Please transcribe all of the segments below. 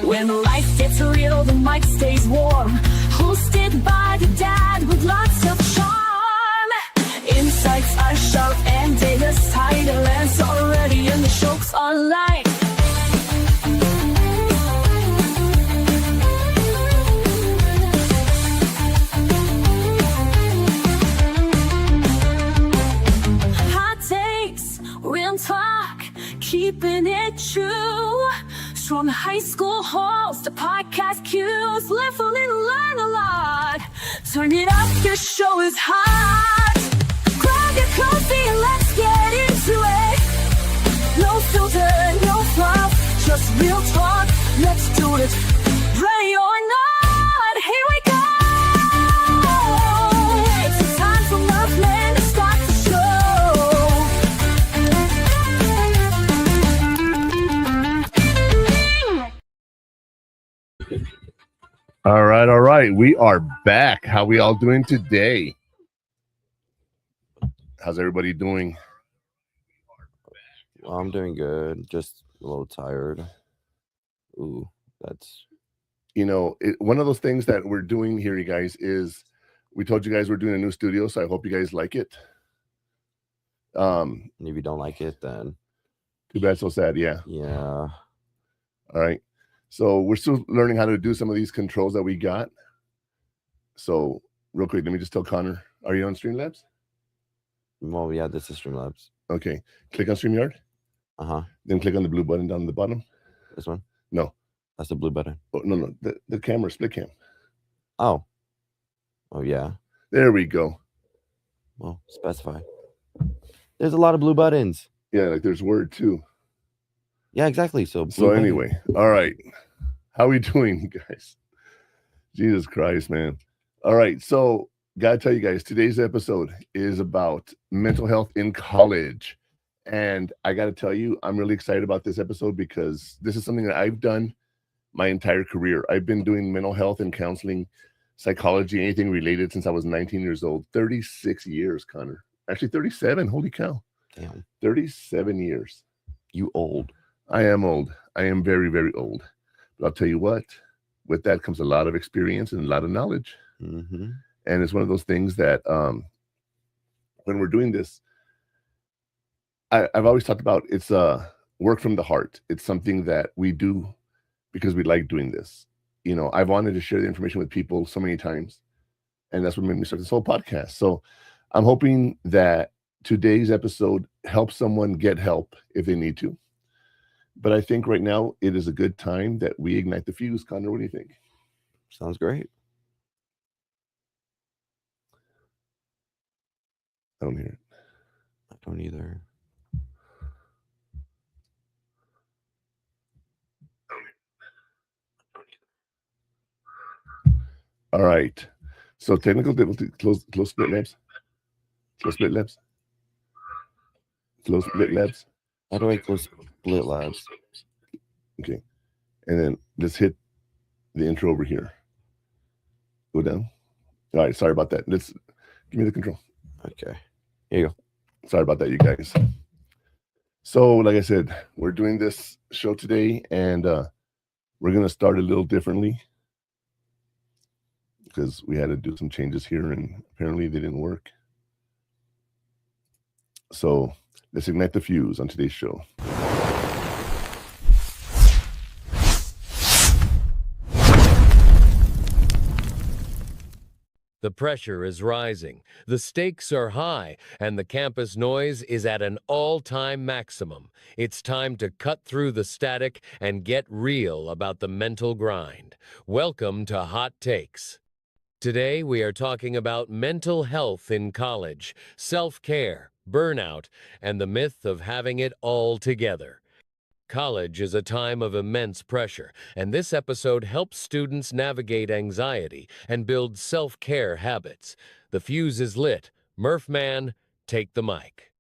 When life gets real, the mic stays warm. Hosted by the dad with lots of charm. Insights are sharp and data's tight. Lance already and the joke's online. Hot takes, real talk, keeping it true. From high school halls to podcast queues, live a little, learn a lot. Turn it up, your show is hot. Grab your coffee and let's get into it. No filter, no fluff, just real talk. Let's do it. Ready or not, here we go. It's time for Muffman to start the show. All right. We are back. How we all doing today? How's everybody doing? Well, I'm doing good. Just a little tired. Ooh, that's... One of those things that we're doing here, you guys, is we told you guys we're doing a new studio, so I hope you guys like it. And if you don't like it, then... Too bad, so sad, yeah. Yeah. All right. So we're still learning how to do some of these controls that we got. So real quick, let me just tell Connor, are you on Streamlabs? Well, yeah, this is Streamlabs. Okay. Click on StreamYard. Uh-huh. Then click on the blue button down at the bottom. This one? No. That's the blue button. Oh, no. The camera, split cam. Oh. Oh, yeah. There we go. Well, specify. There's a lot of blue buttons. Yeah, like there's Word too. Yeah, exactly. So anyway, all right. How we doing, guys? Jesus Christ, man. All right. So gotta tell you guys, today's episode is about mental health in college. And I gotta tell you, I'm really excited about this episode because this is something that I've done my entire career. I've been doing mental health and counseling, psychology, anything related since I was 19 years old. 36 years, Connor. Actually 37. Holy cow. Damn. 37 years. You old. I am old. I am very, very old. But I'll tell you what, with that comes a lot of experience and a lot of knowledge. Mm-hmm. And it's one of those things that when we're doing this, I've always talked about it's work from the heart. It's something that we do because we like doing this. I've wanted to share the information with people so many times. And that's what made me start this whole podcast. So I'm hoping that today's episode helps someone get help if they need to. But I think right now it is a good time that we ignite the fuse. Connor, what do you think? Sounds great. I don't hear it. I don't either. All right. So technical difficulty. Close split labs. Close split labs. Close split labs. How do I close split labs? Okay. And then let's hit the intro over here. Go down. All right. Sorry about that. Give me the control. Okay. Here you go. Sorry about that, you guys. So, like I said, we're doing this show today, and we're going to start a little differently because we had to do some changes here, and apparently they didn't work. So, let's ignite the fuse on today's show. The pressure is rising, the stakes are high, and the campus noise is at an all-time maximum. It's time to cut through the static and get real about the mental grind. Welcome to Hot Takes. Today we are talking about mental health in college, self-care, burnout, and the myth of having it all together. College is a time of immense pressure, and this episode helps students navigate anxiety and build self-care habits. The fuse is lit. Murph Man, take the mic.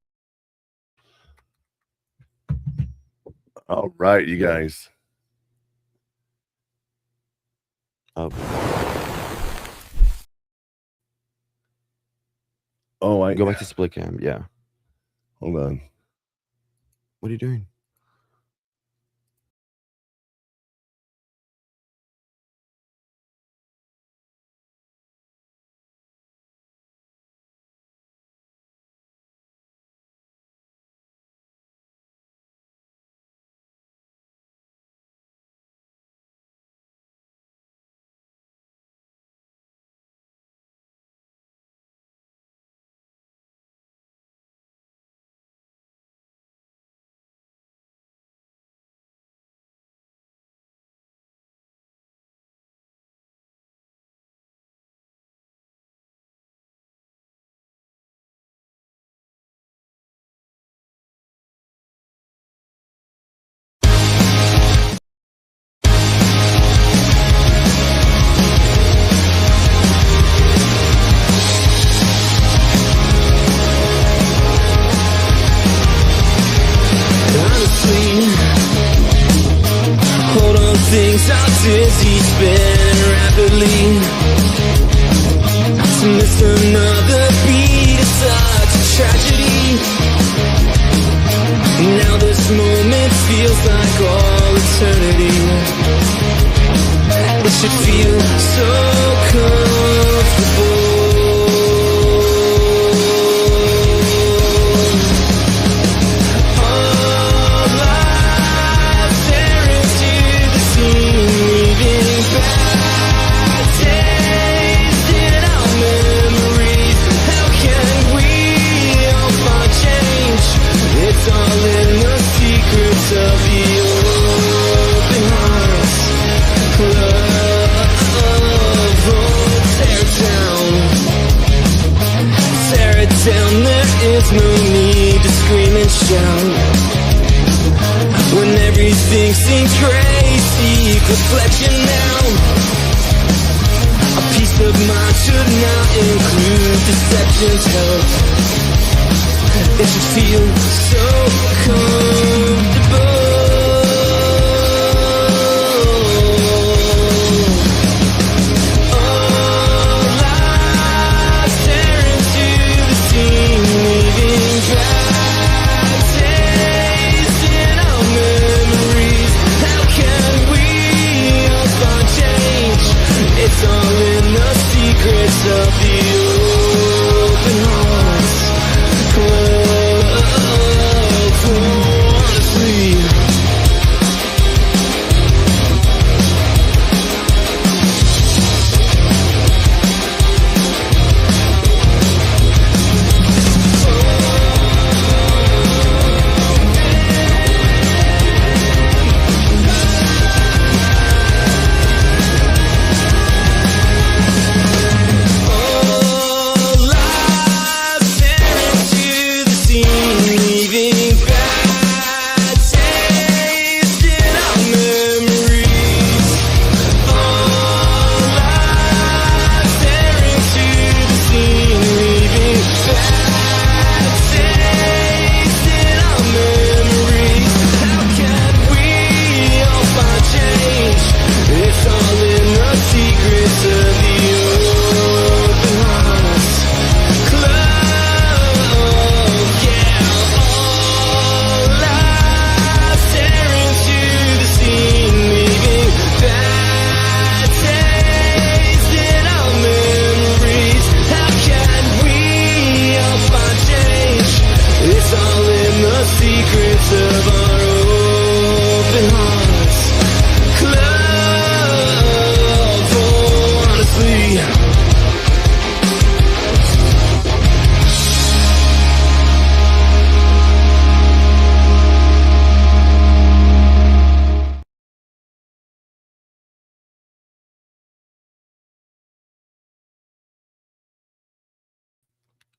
All right, you guys. Oh, go back to split cam. Yeah. Hold on. What are you doing? things are dizzy, spinning rapidly. To miss another beat is such a tragedy. Now this moment feels like all eternity. It should feel so comfortable. It's all in the secrets of the open heart club. Tear it down, there is no need to scream and shout. When everything seems crazy, reflection now. A peace of mind should not include deception's help. It should feel so comfortable. All eyes stare into the scene, leaving bad taste in our memories. How can we all find change? It's all in the secrets of the open hearts.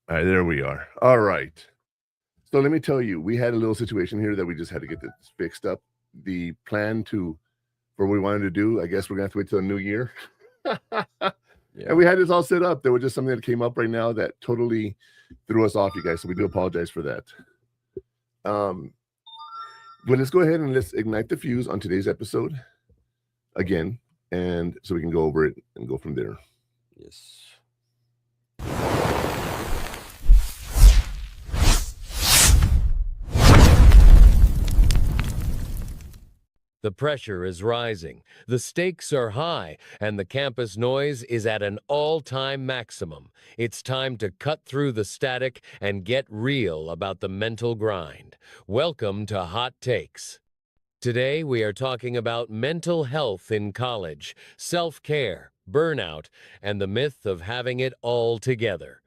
All right, there we are. All right. So let me tell you, we had a little situation here that we just had to get this fixed up. The plan for what we wanted to do, I guess we're going to have to wait till the new year. And we had this all set up. There was just something that came up right now that totally threw us off, you guys. So we do apologize for that. But let's go ahead and let's ignite the fuse on today's episode again. And so we can go over it and go from there. Yes. The pressure is rising, the stakes are high, and the campus noise is at an all-time maximum. It's time to cut through the static and get real about the mental grind. Welcome to Hot Takes. Today we are talking about mental health in college, self-care, burnout, and the myth of having it all together.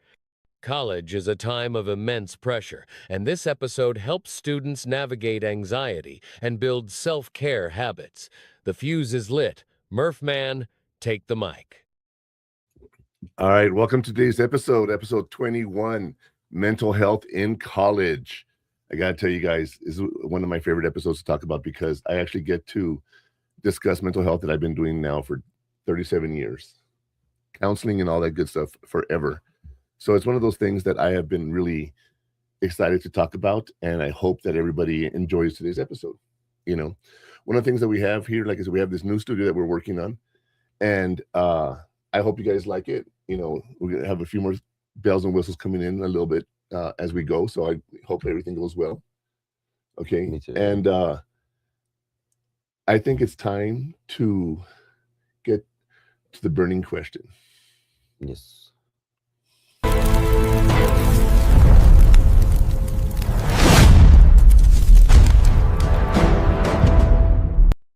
College is a time of immense pressure, and this episode helps students navigate anxiety and build self-care habits. The fuse is lit. Murph Man, take the mic. All right, welcome to today's episode 21, Mental Health in College. I got to tell you guys, this is one of my favorite episodes to talk about because I actually get to discuss mental health that I've been doing now for 37 years. Counseling and all that good stuff forever. So it's one of those things that I have been really excited to talk about, and I hope that everybody enjoys today's episode. You know, one of the things that we have here, like I said, we have this new studio that we're working on, and I hope you guys like it. You know, we're gonna have a few more bells and whistles coming in a little bit as we go. So I hope everything goes well. Okay. Me too. And I think it's time to get to the burning question. Yes.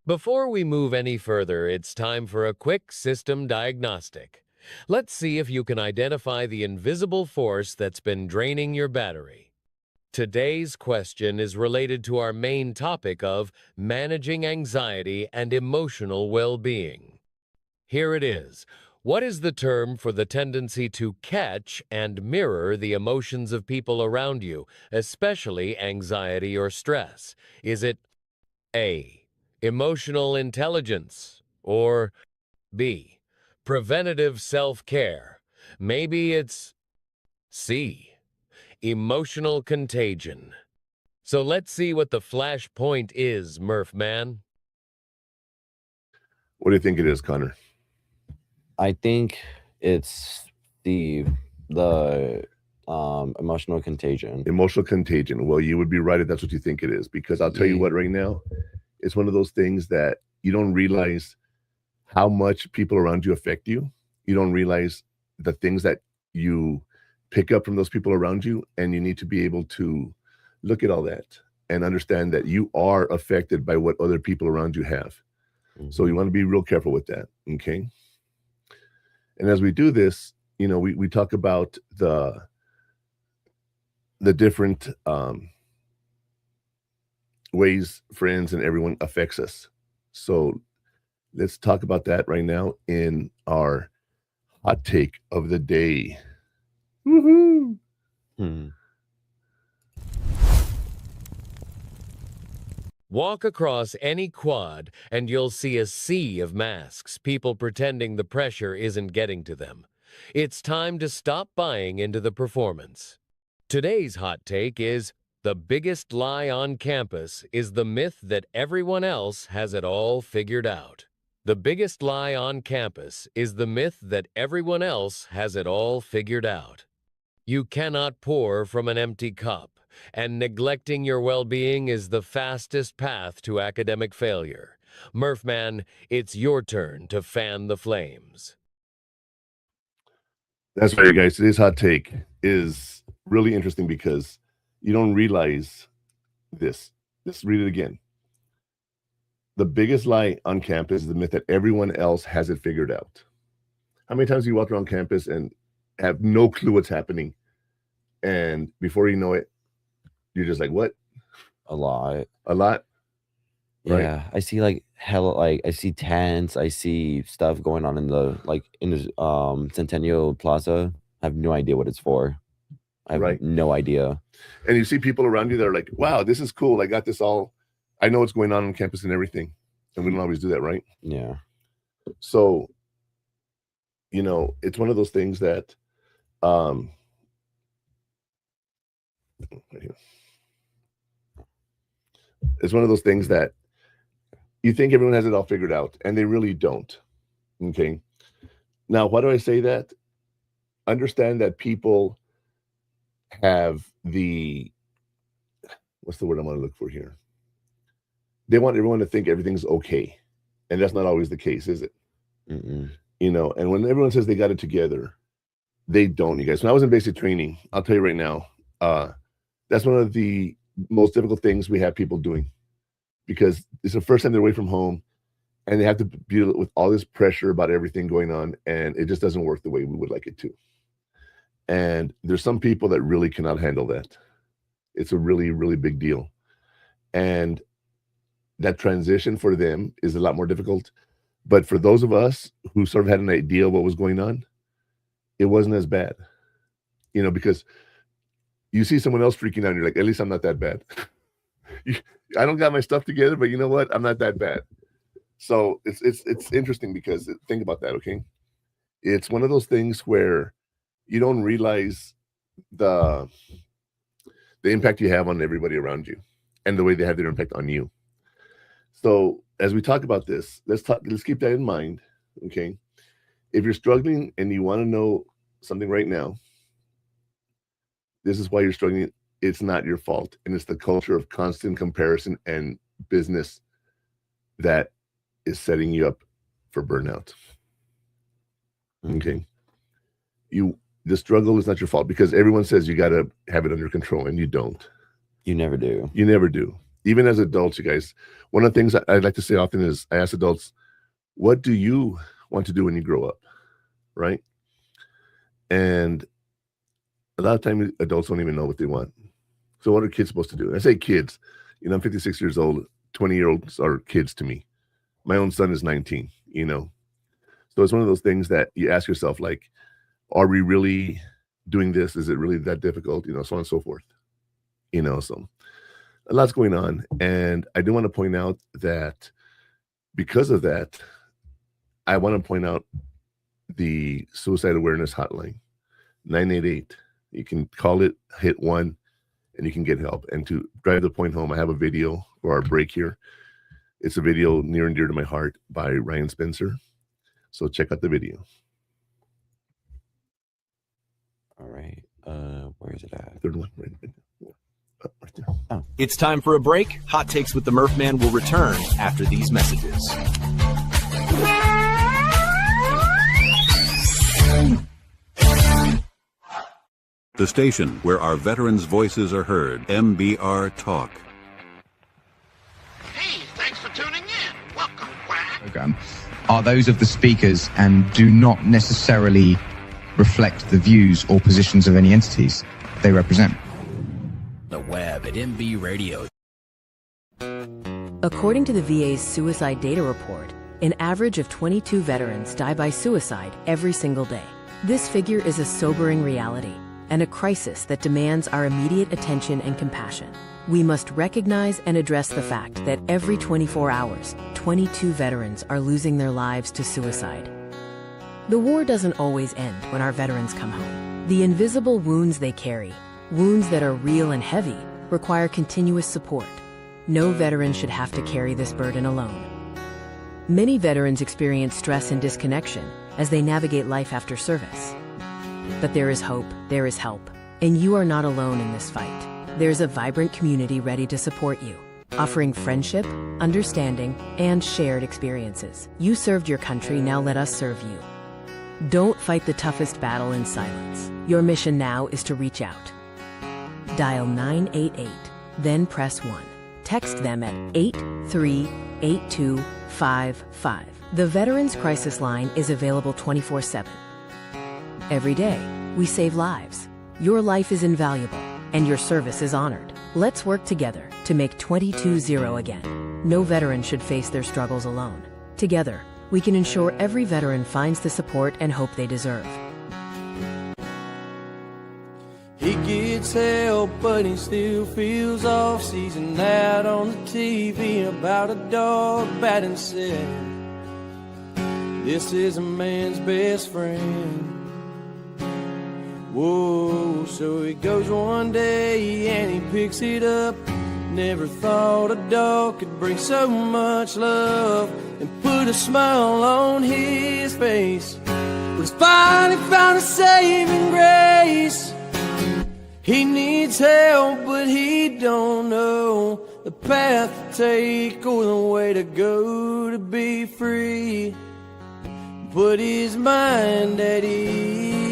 Before we move any further, it's time for a quick system diagnostic. Let's see if you can identify the invisible force that's been draining your battery. Today's question is related to our main topic of managing anxiety and emotional well-being. Here it is. What is the term for the tendency to catch and mirror the emotions of people around you, especially anxiety or stress? Is it A, emotional intelligence, or B, preventative self-care? Maybe it's C, emotional contagion. So let's see what the flashpoint is, Murph man. What do you think it is, Connor? I think it's the emotional contagion. Emotional contagion. Well, you would be right if that's what you think it is, because I'll tell you what, right now, it's one of those things that you don't realize how much people around you affect you. You don't realize the things that you pick up from those people around you, and you need to be able to look at all that and understand that you are affected by what other people around you have. So you want to be real careful with that, okay? And as we do this, you know, we talk about the different ways friends and everyone affects us. So let's talk about that right now in our hot take of the day. Woohoo! Walk across any quad and you'll see a sea of masks, people pretending the pressure isn't getting to them. It's time to stop buying into the performance. Today's hot take is, the biggest lie on campus is the myth that everyone else has it all figured out. The biggest lie on campus is the myth that everyone else has it all figured out. You cannot pour from an empty cup, and neglecting your well-being is the fastest path to academic failure. Murphman, it's your turn to fan the flames. That's right, guys. Today's hot take is really interesting because you don't realize this. Let's read it again. The biggest lie on campus is the myth that everyone else has it figured out. How many times do you walk around campus and have no clue what's happening? And before you know it, you're just like, what? A lot. A lot? Right. Yeah, I see like hella, like I see tents, I see stuff going on in the Centennial Plaza. I have no idea what it's for. I have no idea. And you see people around you that are like, wow, this is cool. I got this all. I know what's going on campus and everything. And we don't always do that, right? Yeah. So, you know, it's one of those things that right here. It's one of those things that you think everyone has it all figured out, and they really don't. Okay. Now, why do I say that? Understand that people have what's the word I'm going to look for here? They want everyone to think everything's okay. And that's not always the case, is it? You know, and when everyone says they got it together, they don't, you guys. When I was in basic training, I'll tell you right now, that's one of the most difficult things we have people doing, because it's the first time they're away from home and they have to deal with all this pressure about everything going on, and it just doesn't work the way we would like it to. And there's some people that really cannot handle that. It's a really, really big deal. And that transition for them is a lot more difficult. But for those of us who sort of had an idea of what was going on, it wasn't as bad, you know, because you see someone else freaking out and you're like, at least I'm not that bad. I don't got my stuff together, but you know what? I'm not that bad. So it's interesting because think about that, okay? It's one of those things where you don't realize the impact you have on everybody around you and the way they have their impact on you. So as we talk about this, let's keep that in mind. Okay. If you're struggling and you want to know something right now, this is why you're struggling. It's not your fault. And it's the culture of constant comparison and business that is setting you up for burnout. Okay. The struggle is not your fault, because everyone says you got to have it under control, and you don't. You never do. You never do. Even as adults, you guys, one of the things I'd like to say often is I ask adults, what do you want to do when you grow up? Right? And a lot of times adults don't even know what they want. So what are kids supposed to do? I say kids, I'm 56 years old. 20-year-olds are kids to me. My own son is 19, So it's one of those things that you ask yourself, like, are we really doing this? Is it really that difficult? So on and so forth. So a lot's going on. And I do want to point out that because of that, I want to point out the suicide awareness hotline, 988. You can call it, hit 1, and you can get help. And to drive the point home, I have a video for our break here. It's a video near and dear to my heart by Ryan Spencer. So check out the video. All right. Where is it at? Third one, right there. Oh. It's time for a break. Hot Takes with the Murph Man will return after these messages. The station where our veterans' voices are heard. MBR Talk. Hey, thanks for tuning in. Welcome, Quack. Program are those of the speakers and do not necessarily reflect the views or positions of any entities they represent. The web at MB Radio. According to the VA's suicide data report, an average of 22 veterans die by suicide every single day. This figure is a sobering reality and a crisis that demands our immediate attention and compassion. We must recognize and address the fact that every 24 hours, 22 veterans are losing their lives to suicide. The war doesn't always end when our veterans come home. The invisible wounds they carry, wounds that are real and heavy, require continuous support. No veteran should have to carry this burden alone. Many veterans experience stress and disconnection as they navigate life after service. But there is hope, there is help, and you are not alone in this fight. There's a vibrant community ready to support you, offering friendship, understanding, and shared experiences. You served your country, now let us serve you. Don't fight the toughest battle in silence. Your mission now is to reach out. Dial 988, then press 1. Text them at 838255. The Veterans Crisis Line is available 24/7. Every day, we save lives. Your life is invaluable, and your service is honored. Let's work together to make 22-0 again. No veteran should face their struggles alone. Together, we can ensure every veteran finds the support and hope they deserve. He gets help, but he still feels off. Sees an ad on the TV about a dog batting said, this is a man's best friend. Whoa, so he goes one day and he picks it up. Never thought a dog could bring so much love and put a smile on his face. But he's finally found a saving grace. He needs help, but he don't know the path to take or the way to go to be free. Put his mind at ease.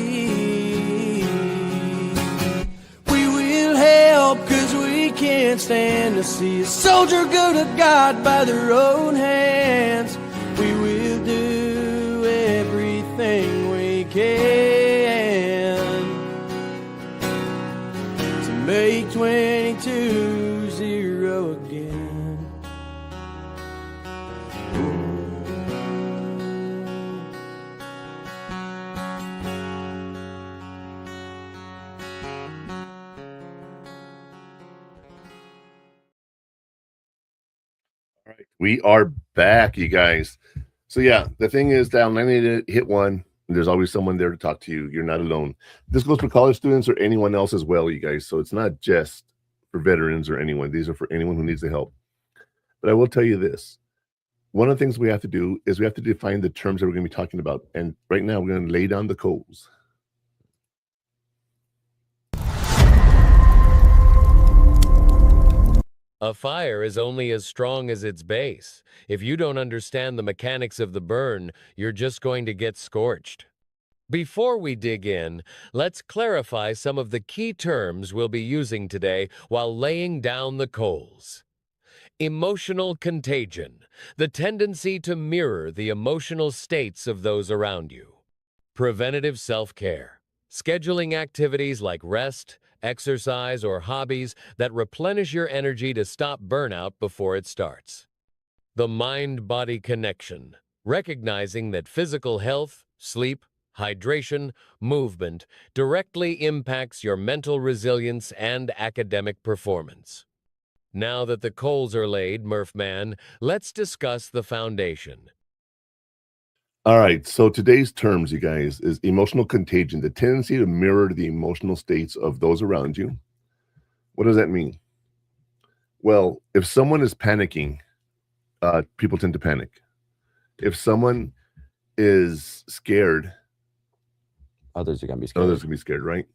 We will help, 'cause we can't stand to see a soldier go to God by their own hands. We will do everything we can to make 22-0 again. All right, we are back, you guys. So yeah, the thing is, down 988, hit 1. There's always someone there to talk to you. You're not alone. This goes for college students or anyone else as well, you guys. So it's not just for veterans or anyone. These are for anyone who needs the help. But I will tell you this. One of the things we have to do is we have to define the terms that we're going to be talking about. And right now, we're going to lay down the coals. A fire is only as strong as its base. If you don't understand the mechanics of the burn, you're just going to get scorched. Before we dig in, let's clarify some of the key terms we'll be using today while laying down the coals. Emotional contagion, the tendency to mirror the emotional states of those around you. Preventative self-care, scheduling activities like rest, exercise, or hobbies that replenish your energy to stop burnout before it starts. The mind-body connection, recognizing that physical health, sleep, hydration, movement directly impacts your mental resilience and academic performance. Now that the coals are laid, Murphman, let's discuss the foundation. All right, so today's terms, you guys, is emotional contagion, the tendency to mirror the emotional states of those around you. What does that mean? Well, if someone is panicking, people tend to panic. If someone is scared, others are going to be scared. Others are going to be scared, right?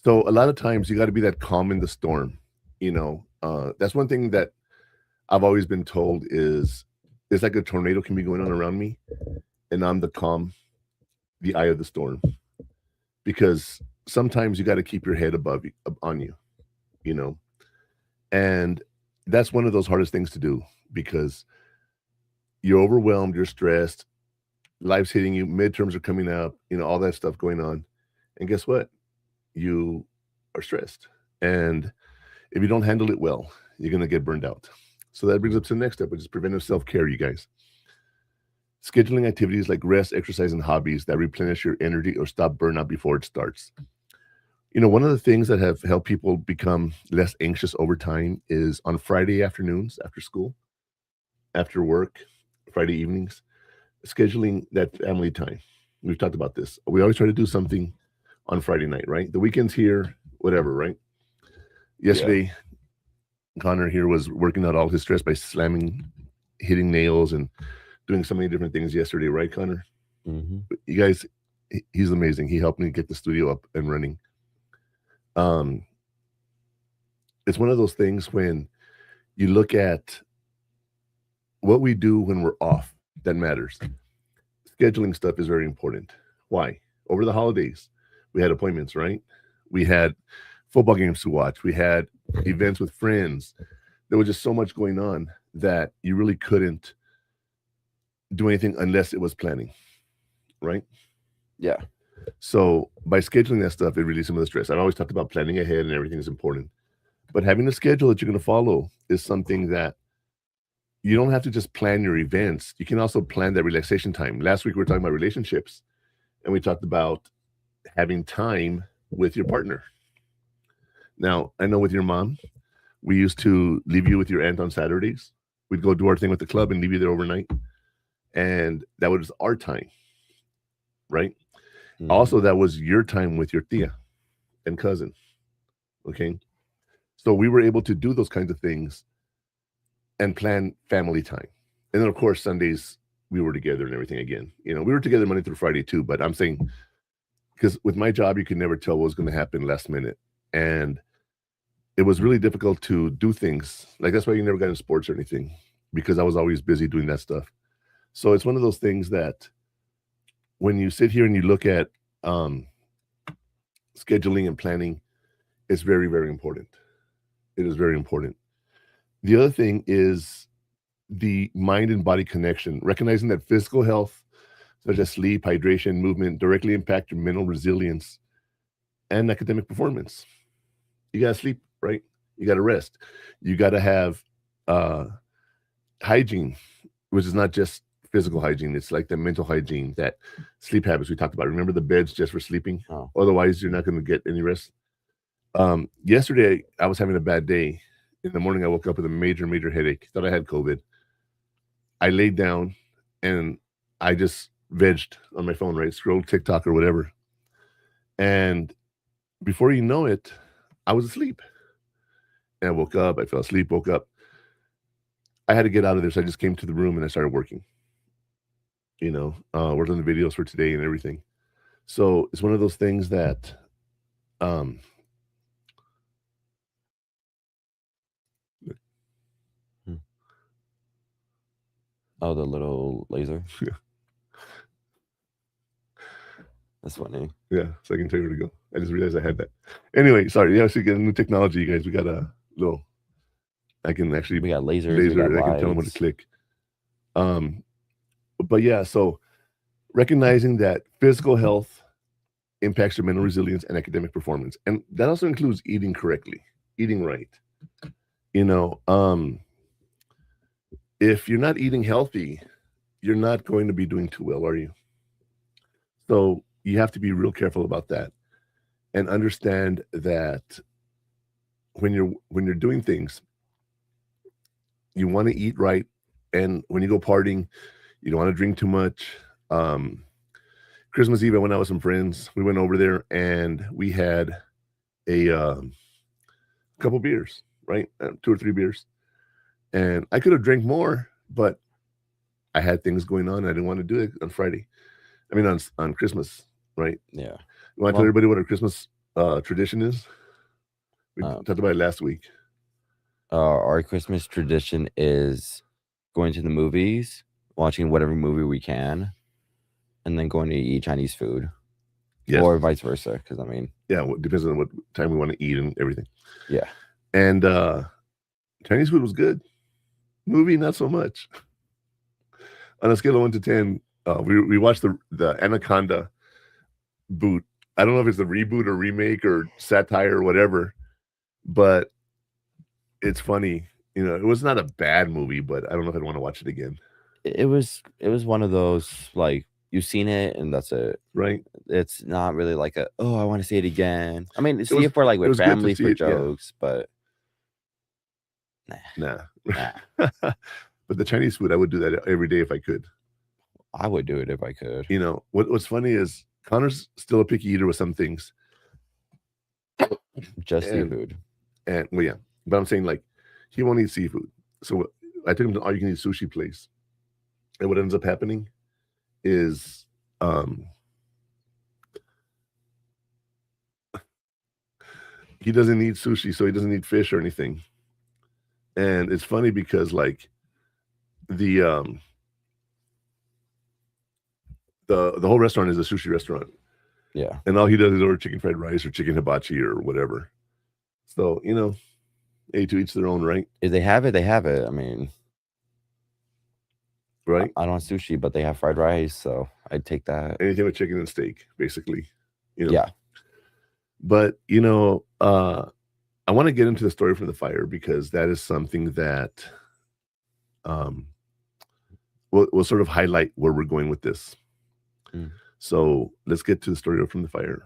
So a lot of times you got to be that calm in the storm. That's one thing that I've always been told is it's like a tornado can be going on around me, and I'm the calm, the eye of the storm. Because sometimes you got to keep your head on you, and that's one of those hardest things to do because you're overwhelmed, you're stressed, life's hitting you, midterms are coming up, all that stuff going on. And guess what? You are stressed. And if you don't handle it well, you're going to get burned out. So that brings up to the next step, which is preventive self-care, you guys. Scheduling activities like rest, exercise, and hobbies that replenish your energy or stop burnout before it starts. One of the things that have helped people become less anxious over time is on Friday afternoons after school, after work, Friday evenings, scheduling that family time. We've talked about this. We always try to do something on Friday night, right? The weekend's here, whatever, right? Yesterday, Connor here was working out all his stress by hitting nails and doing so many different things yesterday, right, Connor? Mm-hmm. You guys, he's amazing. He helped me get the studio up and running. It's one of those things when you look at what we do when we're off that matters. Scheduling stuff is very important. Why? Over the holidays, we had appointments, right? We had football games to watch. We had events with friends. There was just so much going on that you really couldn't do anything unless it was planning, right? Yeah. So by scheduling that stuff, it relieves some of the stress. I've always talked about planning ahead and everything is important. But having a schedule that you're going to follow is something that you don't have to just plan your events. You can also plan that relaxation time. Last week, we were talking about relationships, and we talked about having time with your partner. Now, I know with your mom, we used to leave you with your aunt on Saturdays. We'd go do our thing with the club and leave you there overnight. And that was our time, right? Mm-hmm. Also, that was your time with your tia and cousin, okay? So we were able to do those kinds of things and plan family time. And then, of course, Sundays, we were together and everything again. We were together Monday through Friday too, but I'm saying, because with my job, you can never tell what was going to happen last minute. And it was really difficult to do things. Like, that's why you never got in sports or anything, because I was always busy doing that stuff. So it's one of those things that when you sit here and you look at scheduling and planning, it's very, very important. It is very important. The other thing is the mind and body connection, recognizing that physical health, such as sleep, hydration, movement, directly impact your mental resilience and academic performance. You got to sleep, right? You got to rest. You got to have hygiene, which is not just physical hygiene. It's like the mental hygiene, that sleep habits we talked about. Remember the beds just for sleeping? Oh. Otherwise, you're not going to get any rest. Yesterday, I was having a bad day. In the morning, I woke up with a major, major headache. Thought I had COVID. I laid down and I just vegged on my phone, right? Scrolled TikTok or whatever. And before you know it, I was asleep. And I woke up, I fell asleep, woke up. I had to get out of there, so I just came to the room and I started working. Worked on the videos for today and everything. So it's one of those things that Oh, the little laser. Yeah. That's funny. Yeah, so I can tell you where to go. I just realized I had that. Anyway, sorry. Yeah, so you get new technology, you guys. We got a little. I can actually. We got lasers. Laser. We got I can tell them when to lights. click. But yeah, so recognizing that physical health impacts your mental resilience and academic performance, and that also includes eating correctly, eating right. If you're not eating healthy, you're not going to be doing too well, are you? So you have to be real careful about that and understand that when you're doing things, you want to eat right. And when you go partying, you don't want to drink too much. Christmas Eve, I went out with some friends. We went over there and we had a couple beers, right? 2 or 3 beers. And I could have drank more, but I had things going on. I didn't want to do it on Friday. I mean, on Christmas, right? Yeah. You want to tell everybody what our Christmas tradition is? We talked about it last week. Our Christmas tradition is going to the movies, watching whatever movie we can, and then going to eat Chinese food. Yes. Or vice versa, because yeah, it depends on what time we want to eat and everything. Yeah. And Chinese food was good. Movie, not so much. On a scale of 1 to 10, we watched the Anaconda boot. I don't know if it's a reboot or remake or satire or whatever, but it's funny. It was not a bad movie, but I don't know if I'd want to watch it again. It was one of those, like, you've seen it and that's it. Right. It's not really like I want to see it again. I mean, see it for like with family for jokes, but nah. But the Chinese food, I would do that every day if I could. I would do it if I could. What's funny is Connor's still a picky eater with some things. Just seafood. And well, yeah. But I'm saying, like, he won't eat seafood. So I took him to all you can eat sushi place. And what ends up happening is he doesn't eat sushi, so he doesn't eat fish or anything. And it's funny because, like, the whole restaurant is a sushi restaurant. Yeah. And all he does is order chicken fried rice or chicken hibachi or whatever. So, hey, to each their own, right? If they have it, they have it. I mean, right? I don't want sushi, but they have fried rice, so I'd take that. Anything with chicken and steak, basically. Yeah. But, I want to get into the story from the fire because that is something that we'll sort of highlight where we're going with this. So let's get to the story from the fire.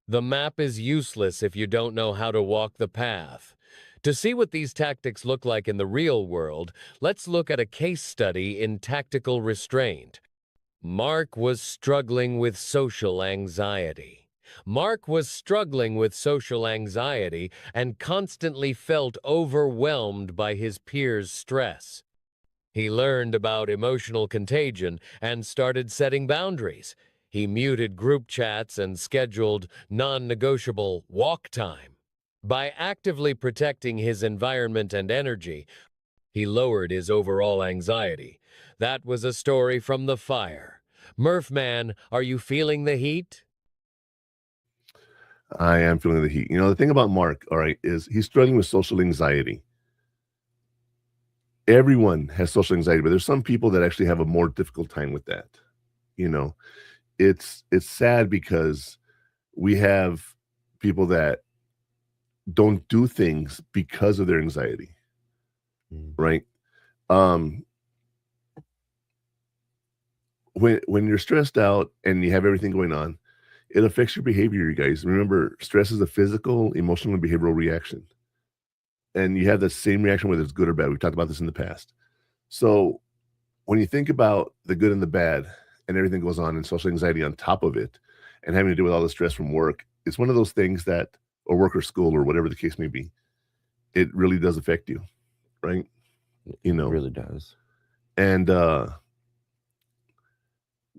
The map is useless if you don't know how to walk the path. To see what these tactics look like in the real world, let's look at a case study in tactical restraint. Mark was struggling with social anxiety. Mark was struggling with social anxiety and constantly felt overwhelmed by his peers' stress. He learned about emotional contagion and started setting boundaries. He muted group chats and scheduled non-negotiable walk time. By actively protecting his environment and energy, he lowered his overall anxiety. That was a story from the fire. Murphman, are you feeling the heat? I am feeling the heat. The thing about Mark, all right, is he's struggling with social anxiety. Everyone has social anxiety, but there's some people that actually have a more difficult time with that. It's sad because we have people that don't do things because of their anxiety, right? When you're stressed out and you have everything going on, it affects your behavior, you guys. Remember, stress is a physical, emotional, and behavioral reaction. And you have the same reaction whether it's good or bad. We've talked about this in the past. So when you think about the good and the bad and everything goes on and social anxiety on top of it and having to deal with all the stress from work it's one of those things that, or work or school or whatever the case may be, it really does affect you, right? You know, It really does. and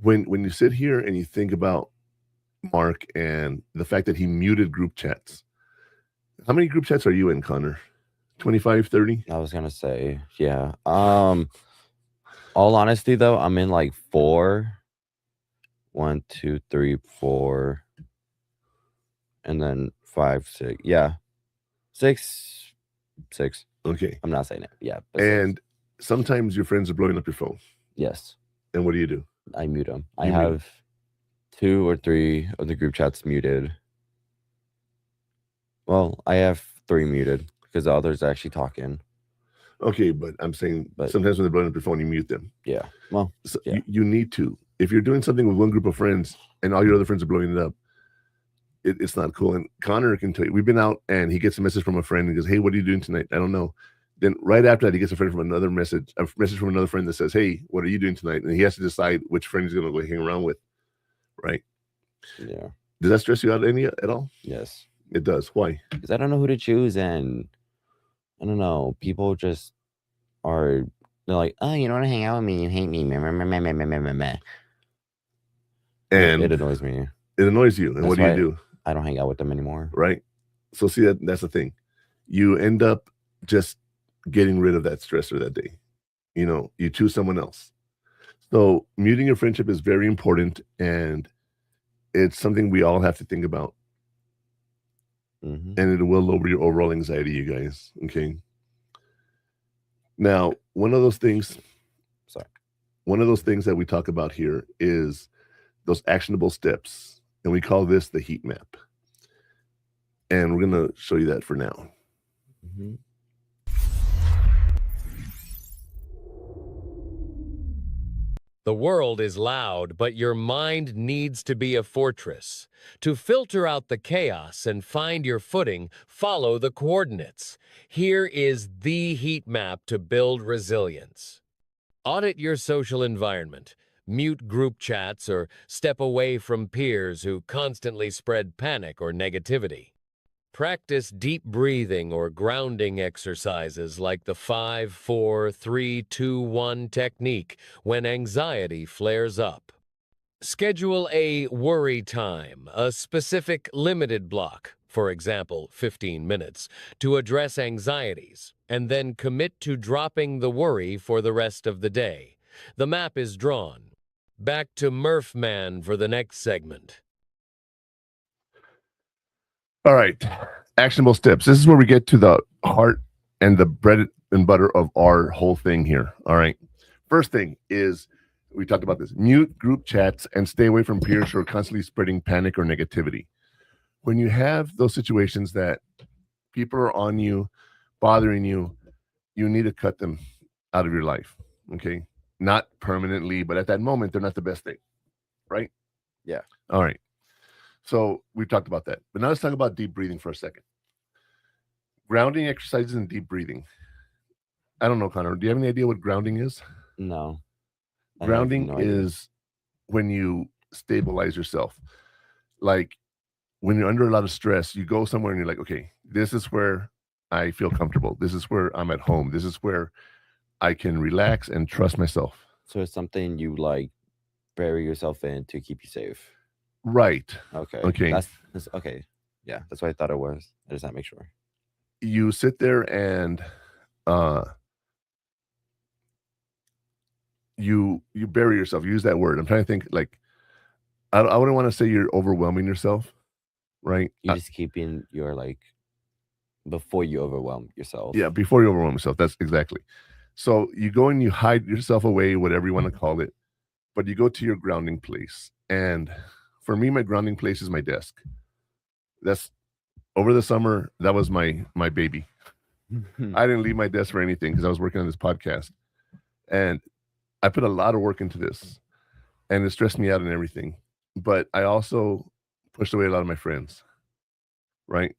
when you sit here and you think about Mark and the fact that he muted group chats, how many group chats are you in, Connor? 25, 30? I was gonna say, yeah. All honesty though, I'm in like 4. 1, 2, 3, 4, and then 5, 6. Yeah, 6. Okay. I'm not saying it. Yeah, but And sometimes your friends are blowing up your phone. yes, And what do you do? I mute them. I You mute 'em. have 2 or 3 of the group chats muted. Well, I have 3 muted because the others are actually talking. Okay, but I'm saying But- sometimes when they're blowing up your phone, you mute them. Yeah. Well, So yeah. you need to. If you're doing something with one group of friends and all your other friends are blowing it up, it's not cool. And Connor can tell you, we've been out and he gets a message from a friend and goes, "Hey, what are you doing tonight?" I don't know. Then right after that, he gets a message from another friend that says, "Hey, what are you doing tonight?" And he has to decide which friend he's going to go hang around with, right? Yeah. Does that stress you out at all? Yes. It does. Why? Because I don't know who to choose, and I don't know. People just they're like, "Oh, you don't want to hang out with me. You hate me." Meh, meh, meh, meh, meh, meh, meh, meh. And it annoys me. It annoys you. And That's what do you why do? I don't hang out with them anymore. Right. So see, that's the thing. You end up just getting rid of that stressor that day. You know, you choose someone else. So muting your friendship is very important, and it's something we all have to think about. Mm-hmm. And it will lower your overall anxiety, you guys. Okay. Now, one of those things that we talk about here is those actionable steps, and we call this the heat map. And we're going to show you that for now. Mm-hmm. The world is loud, but your mind needs to be a fortress. To filter out the chaos and find your footing, follow the coordinates. Here is the heat map to build resilience. Audit your social environment. Mute group chats or step away from peers who constantly spread panic or negativity. Practice deep breathing or grounding exercises like the 5, 4, 3, 2, 1 technique when anxiety flares up. Schedule a worry time, a specific limited block, for example, 15 minutes, to address anxieties, and then commit to dropping the worry for the rest of the day. The map is drawn. Back to Murph Man for the next segment. All right. Actionable steps. This is where we get to the heart and the bread and butter of our whole thing here. All right. First thing is, we talked about this, mute group chats and stay away from peers who are constantly spreading panic or negativity. When you have those situations that people are on you, bothering you, you need to cut them out of your life. Okay. Not permanently, but at that moment, they're not the best thing. Right? Yeah. All right. So we've talked about that. But now let's talk about deep breathing for a second. Grounding exercises and deep breathing. I don't know, Connor. Do you have any idea what grounding is? No. Grounding is when you stabilize yourself. Like when you're under a lot of stress, you go somewhere and you're like, okay, this is where I feel comfortable. This is where I'm at home. This is where I can relax and trust myself. So it's something you like bury yourself in to keep you safe. Right. Okay. Okay. That's okay. Yeah, that's what I thought it was. I just not make sure. You sit there and you bury yourself. You use that word. I'm trying to think, like, I wouldn't want to say you're overwhelming yourself, right? You just keeping your like before you overwhelm yourself. Yeah, before you overwhelm yourself. That's exactly. So you go and you hide yourself away, whatever you want to call it, but you go to your grounding place. And for me, my grounding place is my desk. That's over the summer. That was my baby. I didn't leave my desk for anything because I was working on this podcast, and I put a lot of work into this, and it stressed me out and everything. But I also pushed away a lot of my friends, right?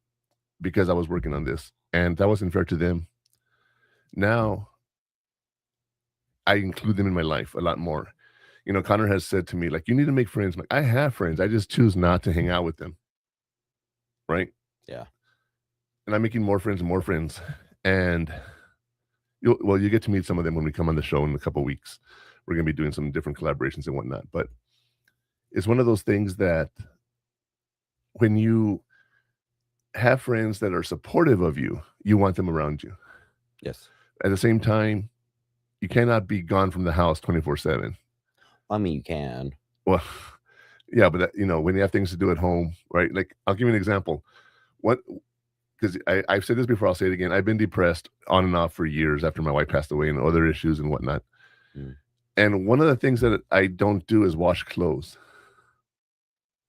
Because I was working on this, and that wasn't fair to them. Now I include them in my life a lot more. You know, Connor has said to me, like, you need to make friends. I'm like, I have friends. I just choose not to hang out with them. right? Yeah. And I'm making more friends and more friends. And you get to meet some of them when we come on the show in a couple of weeks. We're going to be doing some different collaborations and whatnot. But it's one of those things that when you have friends that are supportive of you, you want them around you. Yes. At the same time, you cannot be gone from the house 24/7. I mean, you can. Well, yeah, but when you have things to do at home, right? Like, I'll give you an example. Because I've said this before, I'll say it again. I've been depressed on and off for years after my wife passed away and other issues and whatnot. And one of the things that I don't do is wash clothes,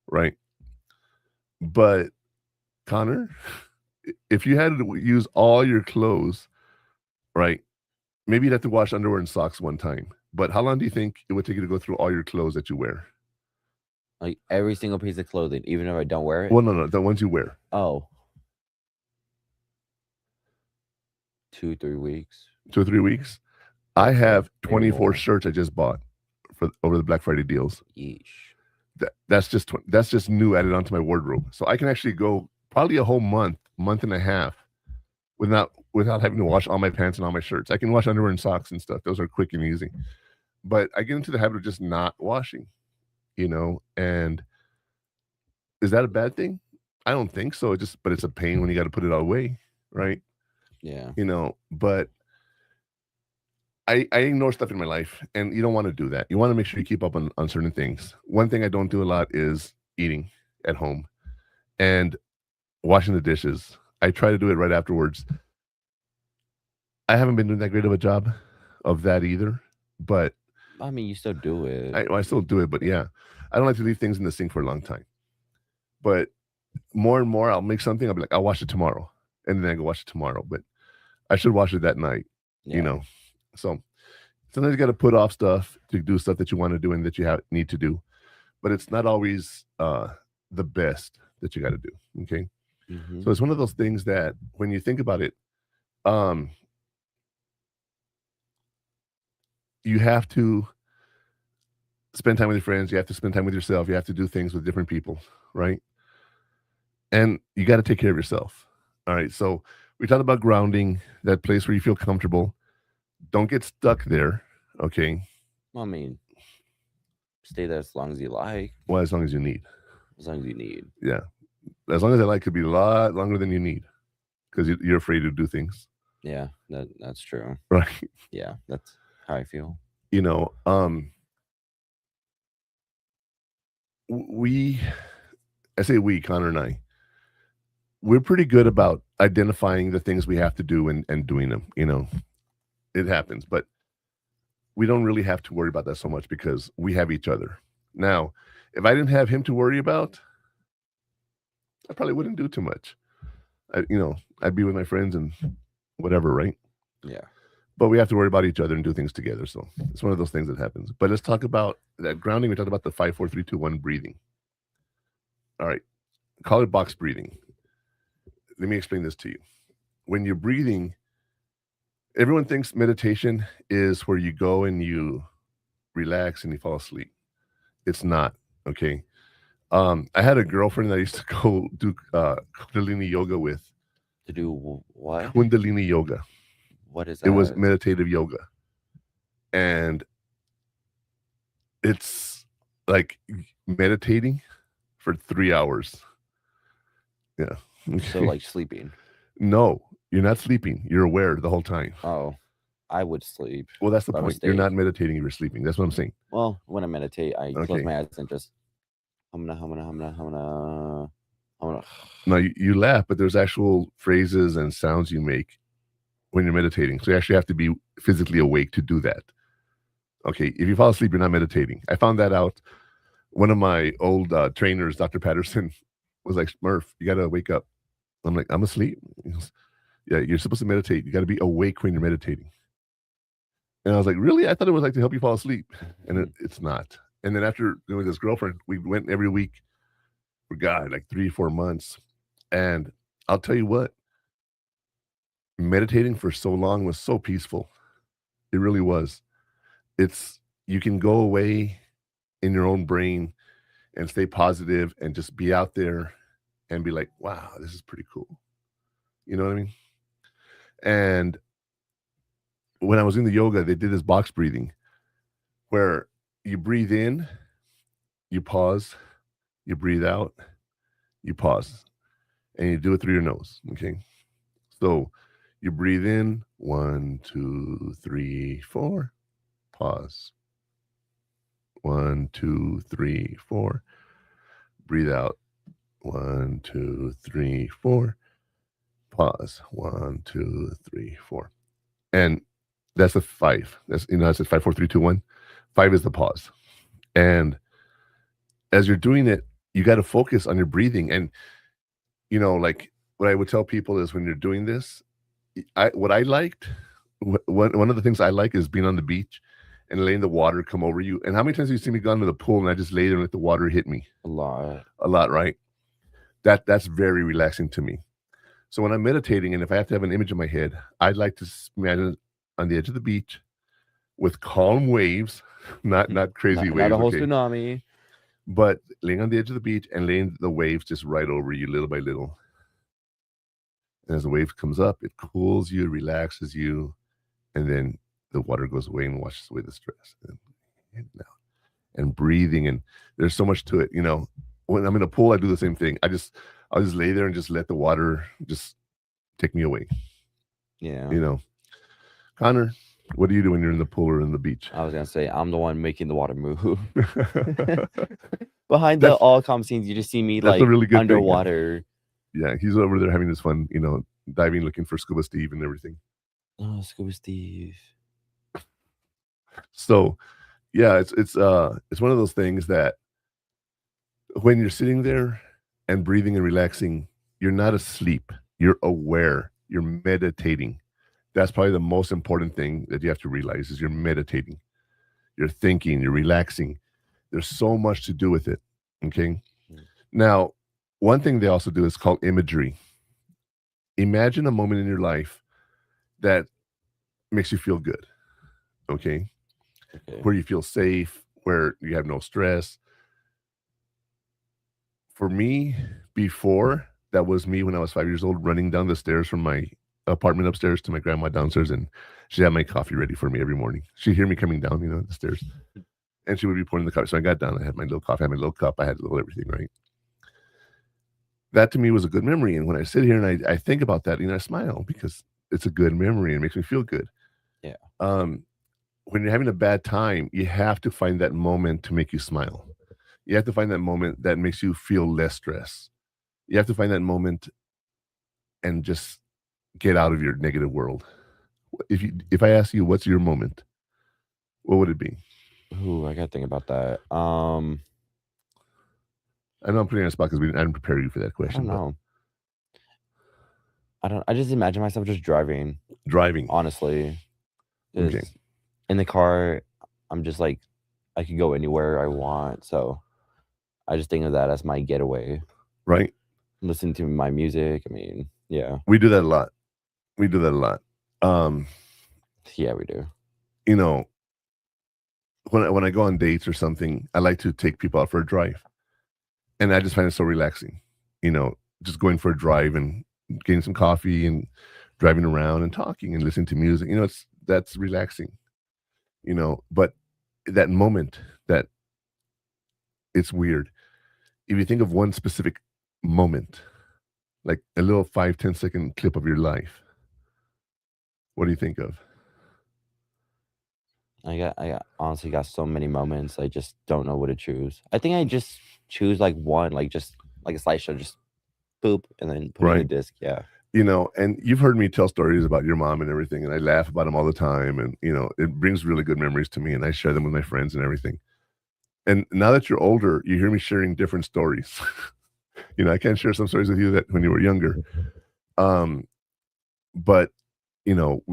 right? But Connor, if you had to use all your clothes, right, maybe you'd have to wash underwear and socks one time. But how long do you think it would take you to go through all your clothes that you wear? Like every single piece of clothing, even if I don't wear it? Well, no, the ones you wear. Oh. 2-3 weeks. 2 or 3 weeks? I have 24 shirts I just bought over the Black Friday deals. Yeesh. That's just new added onto my wardrobe. So I can actually go probably a whole month and a half without having to wash all my pants and all my shirts. I can wash underwear and socks and stuff. Those are quick and easy. But I get into the habit of just not washing, and is that a bad thing? I don't think so. But it's a pain when you got to put it all away, right? Yeah. But I ignore stuff in my life, and you don't want to do that. You want to make sure you keep up on certain things. One thing I don't do a lot is eating at home and washing the dishes. I try to do it right afterwards. I haven't been doing that great of a job of that either, but I mean, you still do it. I still do it, but yeah, I don't like to leave things in the sink for a long time. But more and more, I'll make something. I'll be like, I'll wash it tomorrow, and then I go wash it tomorrow. But I should wash it that night, So sometimes you got to put off stuff to do stuff that you want to do and that you need to do, but it's not always the best that you got to do. Okay, so it's one of those things that when you think about it, you have to spend time with your friends. You have to spend time with yourself. You have to do things with different people, right? And you got to take care of yourself. All right. So we talked about grounding, that place where you feel comfortable. Don't get stuck there. Okay. I mean, stay there as long as you like. Well, as long as you need. As long as you need. Yeah. As long as I like could be a lot longer than you need because you're afraid to do things. Yeah, that's true. Right. Yeah, that's how I feel. I say we, Connor and I, we're pretty good about identifying the things we have to do and doing them. It happens, but we don't really have to worry about that so much because we have each other. Now, if I didn't have him to worry about, I probably wouldn't do too much. I'd be with my friends and whatever, right? Yeah. But we have to worry about each other and do things together. So it's one of those things that happens. But let's talk about that grounding. We talked about the 5, 4, 3, 2, 1 breathing. All right. Call it box breathing. Let me explain this to you. When you're breathing, everyone thinks meditation is where you go and you relax and you fall asleep. It's not. Okay. I had a girlfriend that I used to go do Kundalini yoga with. To do what? Kundalini yoga. What is that? It was meditative yoga. And it's like meditating for 3 hours. Yeah. So like sleeping. No, you're not sleeping. You're aware the whole time. Oh, I would sleep. Well, that's the point. You're not meditating if you're sleeping. That's what I'm saying. Well, when I meditate, I close my eyes and just humna. No, you laugh, but there's actual phrases and sounds you make when you're meditating. So you actually have to be physically awake to do that. Okay, if you fall asleep, you're not meditating. I found that out. One of my old trainers, Dr. Patterson, was like, Murph, you got to wake up. I'm like, I'm asleep. He goes, yeah, you're supposed to meditate. You got to be awake when you're meditating. And I was like, really? I thought it was like to help you fall asleep. And it's not. And then after with this girlfriend, we went every week for God, like 3-4 months. And I'll tell you what, meditating for so long was so peaceful. It really was. You can go away in your own brain and stay positive and just be out there and be like, wow, this is pretty cool. You know what I mean? And when I was in the yoga, they did this box breathing where you breathe in, you pause, you breathe out, you pause, and you do it through your nose. Okay. So you breathe in, 1, 2, 3, 4, pause. 1, 2, 3, 4. Breathe out. 1, 2, 3, 4. Pause. 1, 2, 3, 4. And that's a 5. That's, I said 5, 4, 3, 2, 1. 5 is the pause. And as you're doing it, you got to focus on your breathing. And like what I would tell people is when you're doing this, one of the things I like is being on the beach and letting the water come over you. And how many times have you seen me go into the pool and I just lay there and let the water hit me? A lot, right? That's very relaxing to me. So when I'm meditating, and if I have to have an image in my head, I'd like to imagine on the edge of the beach with calm waves, not crazy waves. Not a whole tsunami. But laying on the edge of the beach and laying the waves just right over you little by little. And as the wave comes up, it cools you, relaxes you, and then the water goes away and washes away the stress. And breathing, and there's so much to it. When I'm in a pool, I do the same thing. I'll just lay there and just let the water just take me away. Yeah. Connor, what do you do when you're in the pool or in the beach? I was gonna say I'm the one making the water move. Behind the all calm scenes, you just see me like really good underwater. Yeah, he's over there having his fun, diving, looking for Scuba Steve and everything. Oh, Scuba Steve. So, yeah, it's one of those things that when you're sitting there and breathing and relaxing, you're not asleep. You're aware. You're meditating. That's probably the most important thing that you have to realize is you're meditating. You're thinking, you're relaxing. There's so much to do with it. Okay. Now, one thing they also do is called imagery. Imagine a moment in your life that makes you feel good. Okay. Where you feel safe, where you have no stress. For me, before, that was me when I was 5 years old, running down the stairs from my apartment upstairs to my grandma downstairs, and she had my coffee ready for me every morning. She'd hear me coming down, the stairs, and she would be pouring the coffee. So I got down, I had my little coffee, I had my little cup, I had a little everything, right? That to me was a good memory. And when I sit here and I think about that, I smile because it's a good memory and it makes me feel good. Yeah. When you're having a bad time, you have to find that moment to make you smile. You have to find that moment that makes you feel less stress. You have to find that moment and just get out of your negative world. If I ask you, what's your moment? What would it be? Ooh, I gotta think about that. I know I'm putting you on a spot because I didn't prepare you for that question. I don't know. I just imagine myself just driving. Honestly. Okay. In the car, I'm just like, I could go anywhere I want. So I just think of that as my getaway. Right. Listen to my music. I mean, yeah. We do that a lot. Yeah, we do. When I go on dates or something, I like to take people out for a drive. And I just find it so relaxing, just going for a drive and getting some coffee and driving around and talking and listening to music. That's relaxing, but that moment that it's weird. If you think of one specific moment, like a little 5-10 second clip of your life, what do you think of? I honestly got so many moments. I just don't know what to choose. I think I just choose like one, like just like a slideshow, just boop and then put it in the disc. Yeah. And you've heard me tell stories about your mom and everything, and I laugh about them all the time. And, it brings really good memories to me, and I share them with my friends and everything. And now that you're older, you hear me sharing different stories. I can't share some stories with you that when you were younger. But,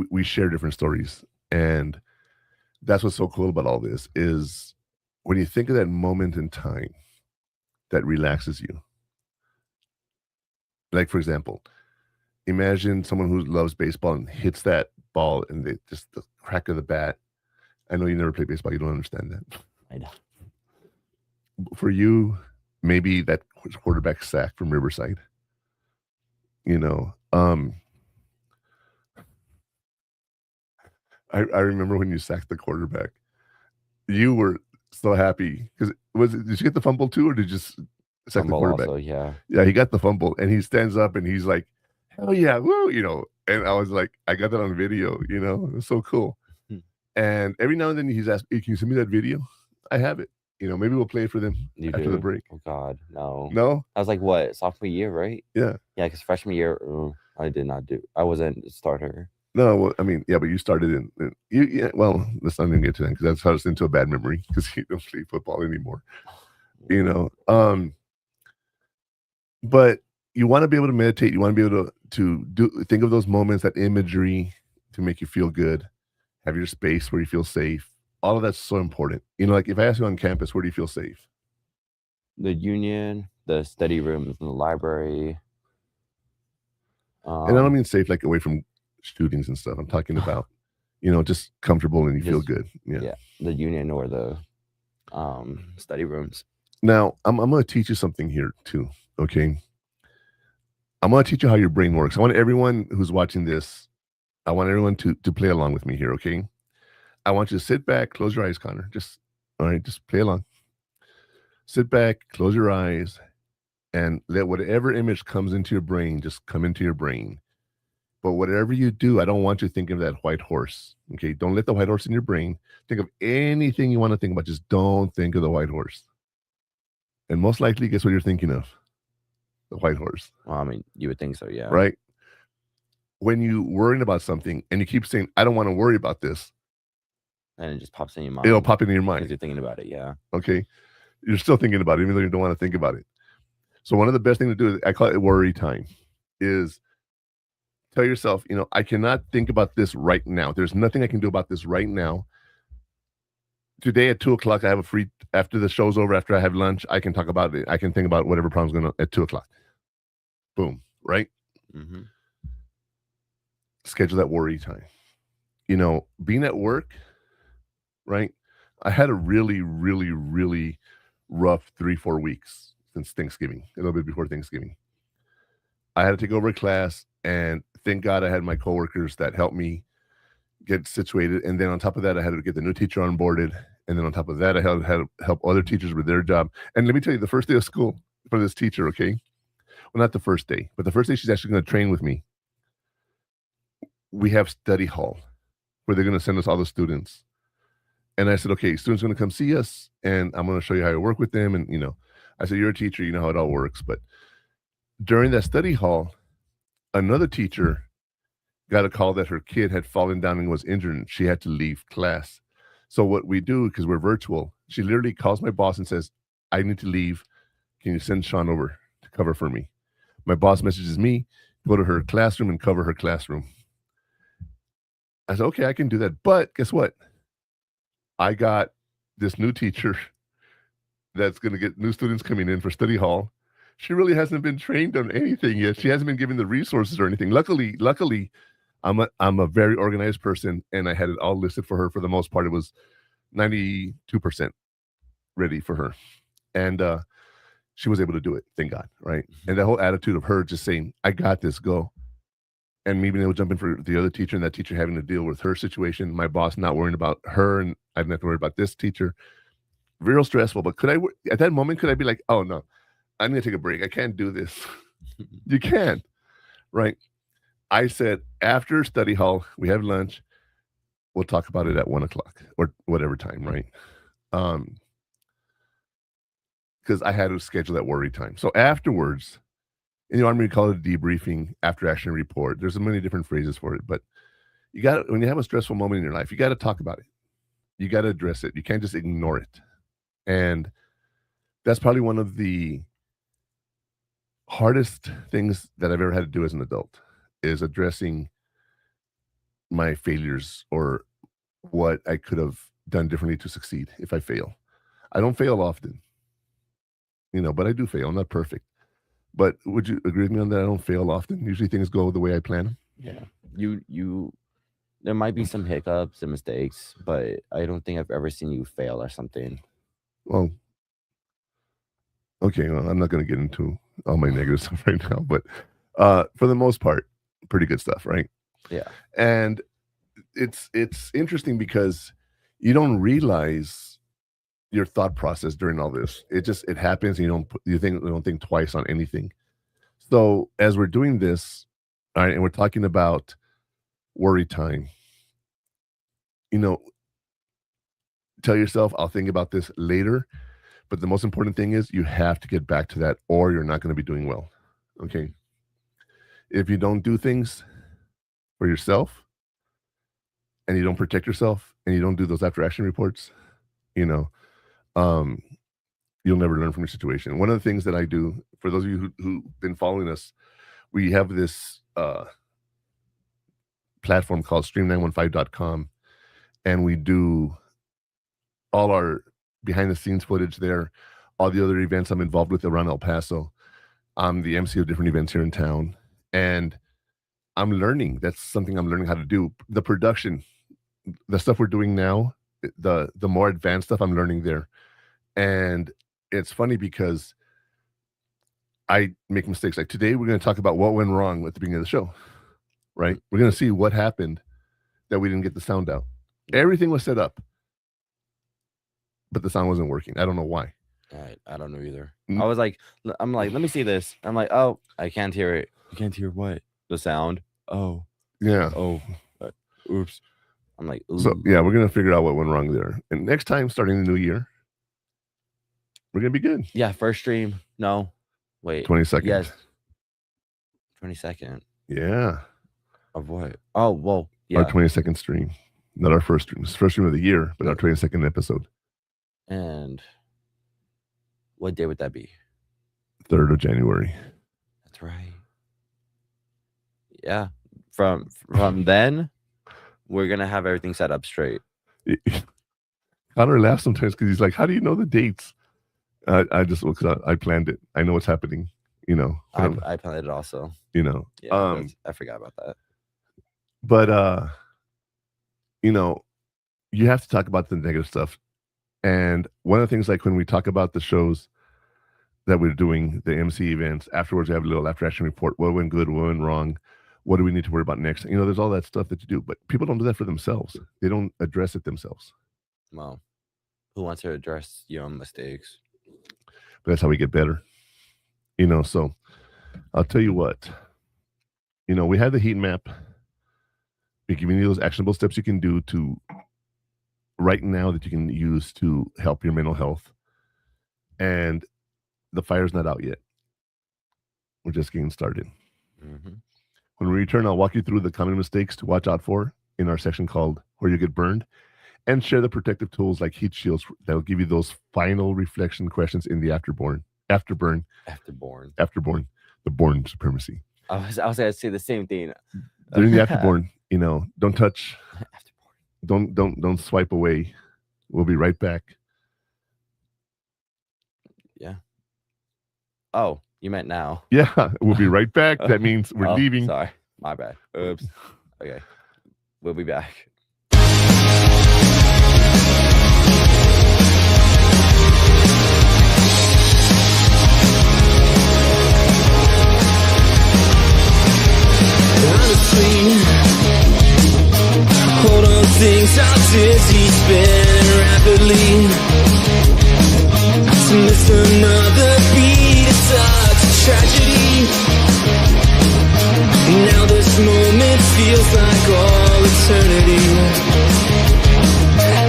we share different stories. And that's what's so cool about all this is when you think of that moment in time that relaxes you. Like, for example, imagine someone who loves baseball and hits that ball and they just the crack of the bat. I know you never played baseball. You don't understand that. I know. For you, maybe that quarterback sack from Riverside. I remember when you sacked the quarterback. You were so happy because did you get the fumble too, or did you just sack the quarterback? Also, yeah. Yeah, he got the fumble, and he stands up and he's like, "Hell yeah, woo!" And I was like, I got that on video. It was so cool. And every now and then he's asked, "Hey, can you send me that video?" I have it. Maybe we'll play it for them after the break. Oh God, no. No? I was like, what, sophomore year, right? Yeah. Yeah, because freshman year, I did not do. I wasn't a starter. No, well, I mean, yeah, but you started in you. Yeah, well, let's not even get to that because that's how it's into a bad memory because you don't play football anymore. But you want to be able to meditate. You want to be able to think of those moments, that imagery to make you feel good. Have your space where you feel safe. All of that's so important. Like if I ask you on campus, where do you feel safe? The union, the study rooms, in the library. And I don't mean safe like away from shootings and stuff. I'm talking about, just comfortable and you feel good. Yeah. The union or the study rooms. Now, I'm going to teach you something here too. Okay. I'm going to teach you how your brain works. I want everyone who's watching this, I want everyone to play along with me here. Okay. I want you to sit back, close your eyes, Connor. Just play along. Sit back, close your eyes, and let whatever image comes into your brain just come into your brain. But whatever you do, I don't want you to think of that white horse. Okay. Don't let the white horse in your brain. Think of anything you want to think about. Just don't think of the white horse. And most likely, guess what you're thinking of? The white horse. Well, I mean, you would think so, yeah. Right? When you're worrying about something and you keep saying, I don't want to worry about this. And it just pops in your mind. It'll pop into your mind. Because you're thinking about it, yeah. Okay. You're still thinking about it, even though you don't want to think about it. So one of the best things to do, I call it worry time, is tell yourself, I cannot think about this right now. There's nothing I can do about this right now. Today at 2:00, I have a free, after the show's over, after I have lunch, I can talk about it. I can think about whatever problem's going on at 2:00. Boom. Right? Mm-hmm. Schedule that worry time. Being at work, right? I had a really, really, really rough 3-4 weeks since Thanksgiving, a little bit before Thanksgiving. I had to take over a class, and thank God I had my coworkers that helped me get situated. And then on top of that, I had to get the new teacher onboarded. And then on top of that, I had to help other teachers with their job. And let me tell you, the first day of school for this teacher, okay? Well, not the first day, but the first day she's actually going to train with me. We have study hall where they're going to send us all the students. And I said, okay, students are going to come see us, and I'm going to show you how to work with them. And, I said, you're a teacher, you know how it all works. But during that study hall, another teacher got a call that her kid had fallen down and was injured, and she had to leave class. So what we do, because we're virtual, she literally calls my boss and says, I need to leave. Can you send Sean over to cover for me? My boss messages me, go to her classroom and cover her classroom. I said, okay, I can do that. But guess what? I got this new teacher that's going to get new students coming in for study hall. She really hasn't been trained on anything yet. She hasn't been given the resources or anything. Luckily, I'm a very organized person, and I had it all listed for her. For the most part, it was 92% ready for her. And she was able to do it. Thank God. Right. And that whole attitude of her just saying, I got this, go. And me being able to jump in for the other teacher, and that teacher having to deal with her situation, my boss not worrying about her, and I didn't have to worry about this teacher. Real stressful. But at that moment, could I be like, oh no, I'm going to take a break. I can't do this. You can't. Right. I said, after study hall, we have lunch. We'll talk about it at 1:00 or whatever time. Right. Because I had to schedule that worry time. So afterwards, in the Army, we call it a debriefing, after action report. There's many different phrases for it, but when you have a stressful moment in your life, you got to talk about it. You got to address it. You can't just ignore it. And that's probably one of the hardest things that I've ever had to do as an adult, is addressing my failures or what I could have done differently to succeed if I fail. I don't fail often, but I do fail. I'm not perfect. But would you agree with me on that? I don't fail often. Usually things go the way I plan them. Yeah. There might be some hiccups and mistakes, but I don't think I've ever seen you fail or something. Well, Okay, well, I'm not going to get into all my negative stuff right now, but for the most part, pretty good stuff, right? Yeah. And it's interesting because you don't realize your thought process during all this. It happens, and you don't think twice on anything. So as we're doing this, all right, and we're talking about worry time, tell yourself, I'll think about this later. But the most important thing is you have to get back to that, or you're not going to be doing well. Okay. If you don't do things for yourself, and you don't protect yourself, and you don't do those after action reports, you'll never learn from your situation. One of the things that I do, for those of you who've been following us, we have this platform called stream915.com, and we do all our behind the scenes footage there, all the other events I'm involved with around El Paso. I'm the MC of different events here in town, and I'm learning. That's something I'm learning how to do. The production, the stuff we're doing now, the more advanced stuff I'm learning there. And it's funny because I make mistakes. Like today, we're going to talk about what went wrong at the beginning of the show, right? We're going to see what happened that we didn't get the sound out. Everything was set up, but the sound wasn't working. I don't know why. I don't know either. I'm like, let me see this. I'm like, oh, I can't hear it. You can't hear what? The sound. Oh. Yeah. Oh. Oops. I'm like, ooh. So yeah, we're gonna figure out what went wrong there. And next time, starting the new year, we're gonna be good. Yeah, first stream. No. Wait. 22nd. Yes. 22nd. Yeah. Of what? Oh, well, yeah. Our 22nd stream. Not our first stream. It's the first stream of the year, but our 22nd episode. And what day would that be? 3rd of January. That's right. Yeah. From then, we're gonna have everything set up straight. Connor laughs sometimes because he's like, "How do you know the dates?" I just because I planned it. I know what's happening. I planned it also. Yeah, I forgot about that. But you have to talk about the negative stuff. And one of the things, like when we talk about the shows that we're doing, the MC events, afterwards we have a little after action report. What went good? What went wrong? What do we need to worry about next? There's all that stuff that you do, but people don't do that for themselves. They don't address it themselves. Well, who wants to address your own mistakes? But that's how we get better. So I'll tell you what, we have the heat map. We're giving you those actionable steps you can do to right now that you can use to help your mental health. And the fire's not out yet. We're just getting started. Mm-hmm. When we return, I'll walk you through the common mistakes to watch out for in our section called Where You Get Burned, and share the protective tools like heat shields that will give you those final reflection questions in the afterburn, the born supremacy. I was going to say the same thing. During the afterburn, don't touch, don't swipe away. We'll be right back. Yeah. Oh, you meant now. Yeah, we'll be right back. That means we're leaving. Sorry, my bad. Oops. Okay, we'll be back. Honestly, hold on, things are dizzy, spinning rapidly. To miss another beat is such a tragedy. Now this moment feels like all eternity.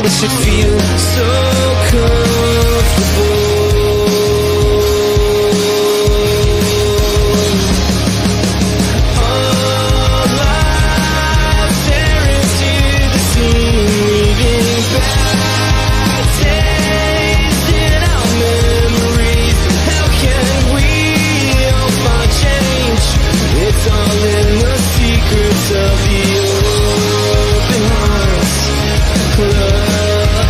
It should feel so comfortable. It's all in the secrets of the open hearts club.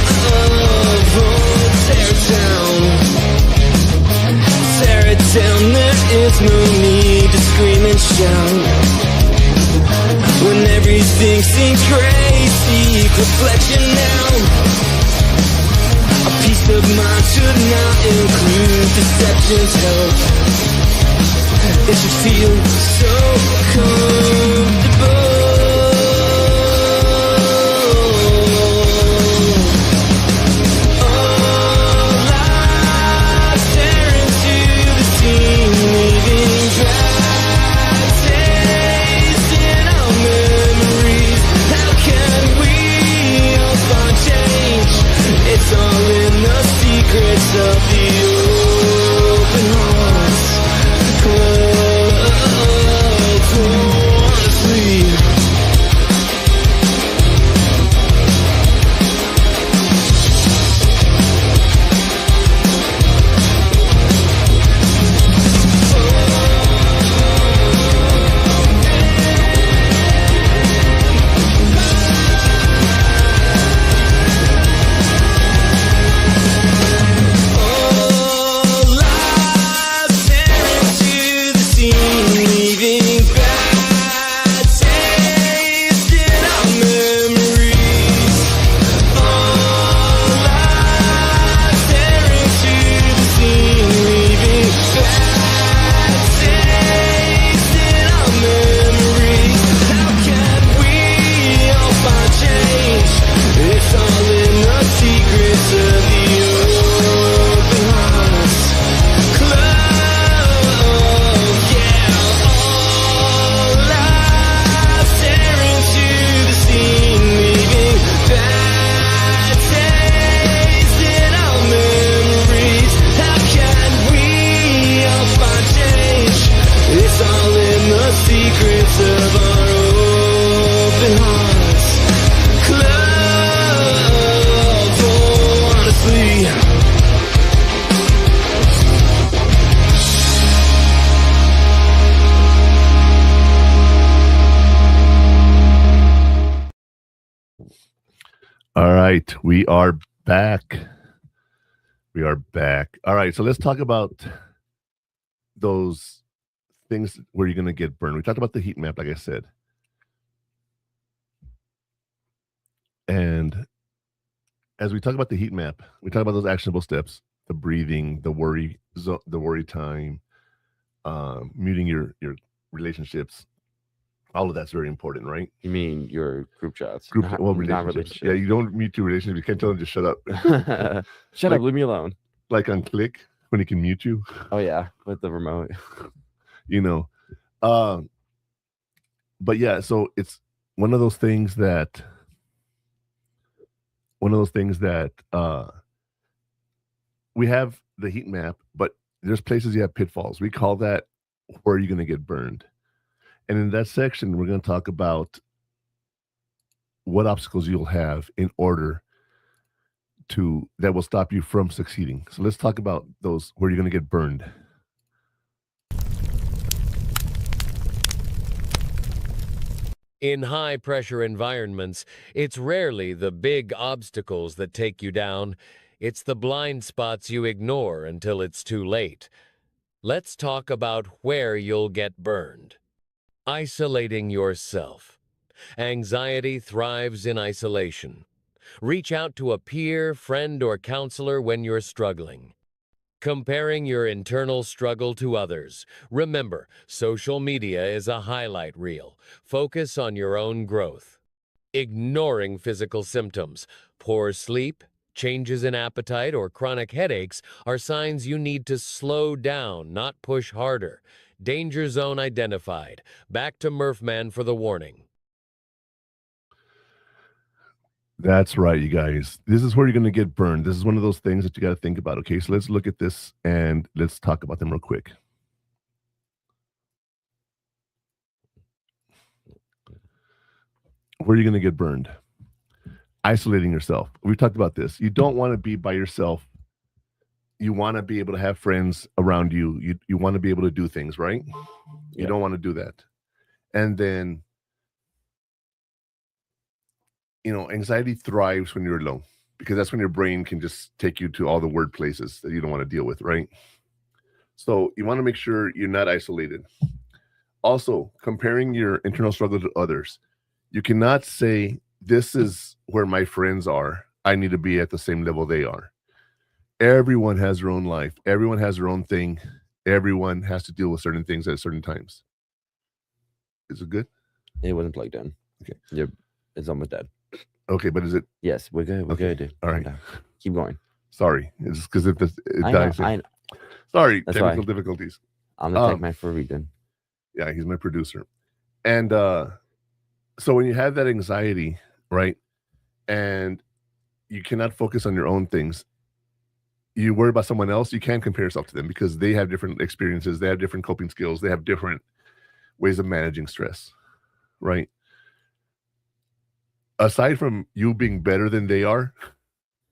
Tear it down, there is no need to scream and shout. When everything seems crazy, reflection now. A piece Peace of mind should not include deception's help. It should feel so comfortable. All eyes staring to the scene, leaving dry taste in our memories. How can we all find change? It's all in the secrets of the open hearts club. Honestly, All right, we are back. We are back. All right, so let's talk about those things where you're going to get burned. We talked about the heat map, like I said. And as we talk about the heat map, we talk about those actionable steps: the breathing, the worry time, muting your relationships. All of that's very important, right? You mean your group chats? Relationships. Yeah, you don't mute your relationships. You can't tell them to shut up. Shut up, leave me alone. Like on Click when he can mute you. Oh yeah, with the remote. You know, but yeah, so it's one of those things that we have the heat map, but there's places you have pitfalls. We call that where you're going to get burned. And in that section, we're going to talk about what obstacles you'll have in order that will stop you from succeeding. So let's talk about those where you're going to get burned. In high-pressure environments, it's rarely the big obstacles that take you down. It's the blind spots you ignore until it's too late. Let's talk about where you'll get burned. Isolating yourself. Anxiety thrives in isolation. Reach out to a peer, friend, or counselor when you're struggling. Comparing your internal struggle to others. Remember, social media is a highlight reel. Focus on your own growth. Ignoring physical symptoms. Poor sleep, changes in appetite, or chronic headaches are signs you need to slow down, not push harder. Danger zone identified. Back to Murphman for the warning. That's right, you guys. This is where you're going to get burned. This is one of those things that you got to think about. Okay, so let's look at this and let's talk about them real quick. Where are you going to get burned? Isolating yourself. We've talked about this. You don't want to be by yourself. You want to be able to have friends around you. You want to be able to do things, right? You don't want to do that. And then, anxiety thrives when you're alone, because that's when your brain can just take you to all the weird places that you don't want to deal with, right? So you want to make sure you're not isolated. Also, comparing your internal struggle to others. You cannot say, this is where my friends are. I need to be at the same level they are. Everyone has their own life. Everyone has their own thing. Everyone has to deal with certain things at certain times. Is it good? It wasn't plugged in. Okay. Yep. It's almost dead. Okay, but is it? Yes, we're good. We're Okay. good. All right. Keep going. Sorry. It's because it I dies. know. Sorry, That's technical why. difficulties. I'm the tech man for a reason. Yeah, he's my producer. And so when you have that anxiety, right, and you cannot focus on your own things, you worry about someone else, you can't compare yourself to them because they have different experiences, they have different coping skills, they have different ways of managing stress, right? Aside from you being better than they are,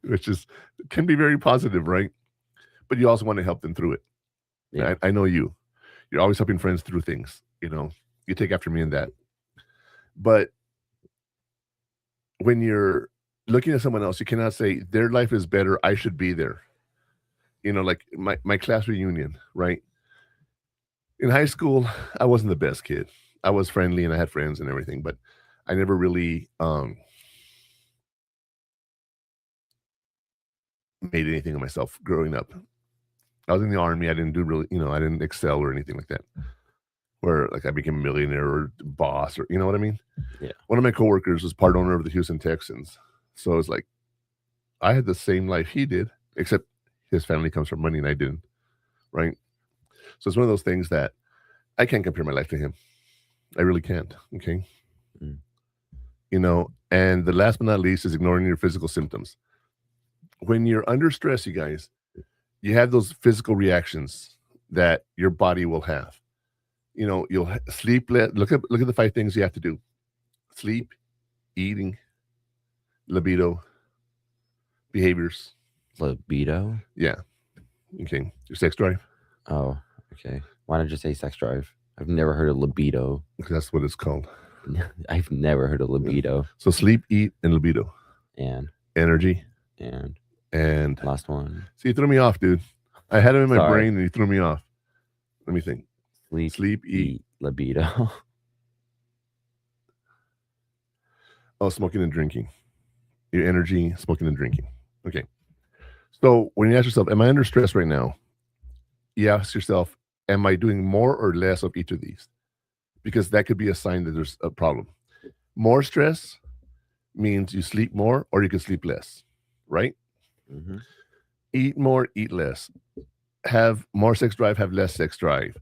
which can be very positive, right? But you also want to help them through it. Yeah. I know you're always helping friends through things, you take after me in that. But when you're looking at someone else, you cannot say their life is better, I should be there. Like my class reunion, right? In high school, I wasn't the best kid. I was friendly and I had friends and everything, but I never really made anything of myself growing up. I was in the army. I didn't do really, I didn't excel or anything like that. Where like I became a millionaire or boss or you know what I mean? Yeah. One of my coworkers was part owner of the Houston Texans. So it's like I had the same life he did, except his family comes from money and I didn't. Right. So it's one of those things that I can't compare my life to him. I really can't. Okay. Mm. And the last but not least is ignoring your physical symptoms. When you're under stress, you guys, you have those physical reactions that your body will have. You'll sleep. Look at the 5 things you have to do: sleep, eating, libido, behaviors. Libido? Yeah. Okay. Your sex drive. Oh, okay. Why don't you say sex drive? I've never heard of libido. That's what it's called. I've never heard of libido. So sleep, eat, and libido. And energy. And last one. See, you threw me off, dude. I had him in my Sorry. brain and you threw me off. Let me think. Sleep, eat, libido. Oh, smoking and drinking. Your energy, smoking and drinking. Okay. So when you ask yourself, am I under stress right now? You ask yourself, am I doing more or less of each of these? Because that could be a sign that there's a problem. More stress means you sleep more or you can sleep less, right? Mm-hmm. Eat more, eat less. Have more sex drive, have less sex drive.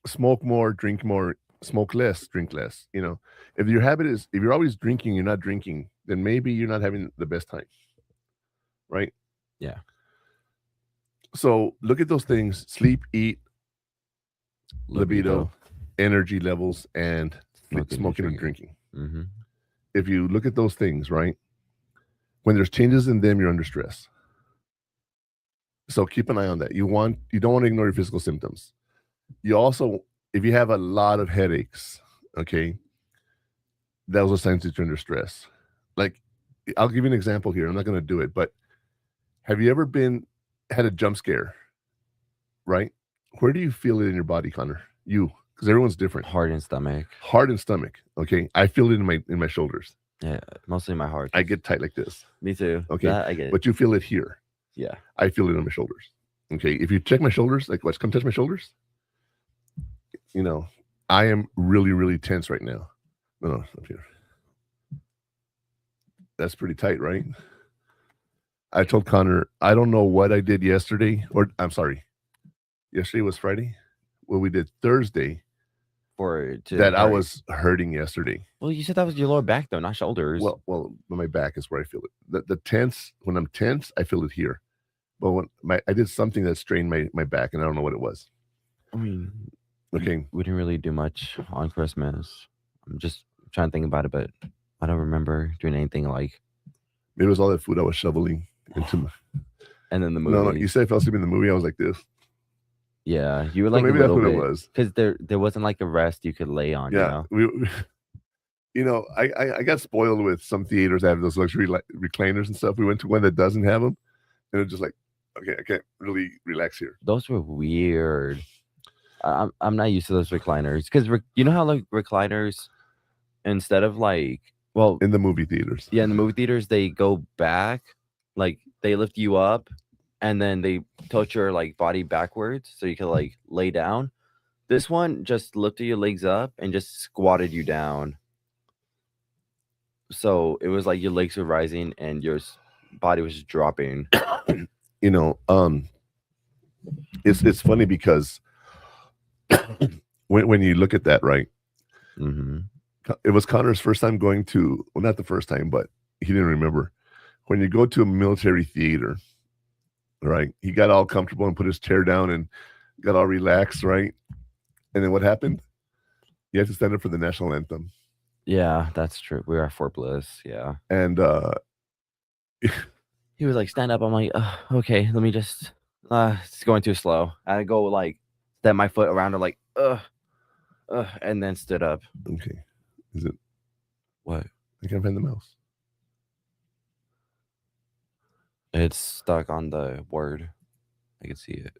Smoke more, drink more, smoke less, drink less. If your habit is, if you're always drinking, you're not drinking, then maybe you're not having the best time, right? Yeah. So look at those things: sleep, eat, libido, energy levels, and smoking and drinking. Mm-hmm. If you look at those things, right, when there's changes in them, you're under stress. So keep an eye on that. You don't want to ignore your physical symptoms. You also, if you have a lot of headaches, okay, those are signs that you're under stress. Like, I'll give you an example here. I'm not going to do it, but have you ever had a jump scare, right? Where do you feel it in your body, Connor? Because everyone's different. Heart and stomach. Heart and stomach. Okay, I feel it in my shoulders. Yeah, mostly my heart. I get tight like this. Me too. Okay, I get it. But you feel it here. Yeah, I feel it on my shoulders. Okay, if you check my shoulders, like come touch my shoulders. I am really, really tense right now. No, up here. That's pretty tight, right? I told Connor, I don't know what I did yesterday, or I'm sorry. Yesterday was Friday. What we did Thursday. I was hurting yesterday. Well, you said that was your lower back though, not shoulders. Well, my back is where I feel it. The tense, when I'm tense, I feel it here. But when I did something that strained my back, and I don't know what it was. I mean, okay, we didn't really do much on Christmas. I'm just trying to think about it, but I don't remember doing anything like. Maybe it was all that food I was shoveling into. And then the movie. No, you said I fell asleep in the movie. I was like this. Yeah, you were like maybe a little that's what bit, it was. because there wasn't like a rest you could lay on. Yeah, I got spoiled with some theaters that have those luxury recliners and stuff. We went to one that doesn't have them, and it's just like, okay, I can't really relax here. Those were weird. I'm not used to those recliners because you know how like recliners, instead of like, well, in the movie theaters, yeah, in the movie theaters they go back, like they lift you up, and then they tilt your like body backwards so you can like lay down. This one just lifted your legs up and just squatted you down. So it was like your legs were rising and your body was just dropping. You know, it's funny because when you look at that, right? Mm-hmm. It was Connor's first time going to, well, not the first time, but he didn't remember. When you go to a military theater, right? He got all comfortable and put his chair down and got all relaxed, right? And then what happened? You have to stand up for the national anthem. Yeah, that's true. We are at Fort Bliss. Yeah. And he was like, stand up. I'm like, okay, let me just, it's going too slow. I go like, step my foot around her like, and then stood up. Okay. Is it? What? I can't find the mouse. It's stuck on the word. I can see it.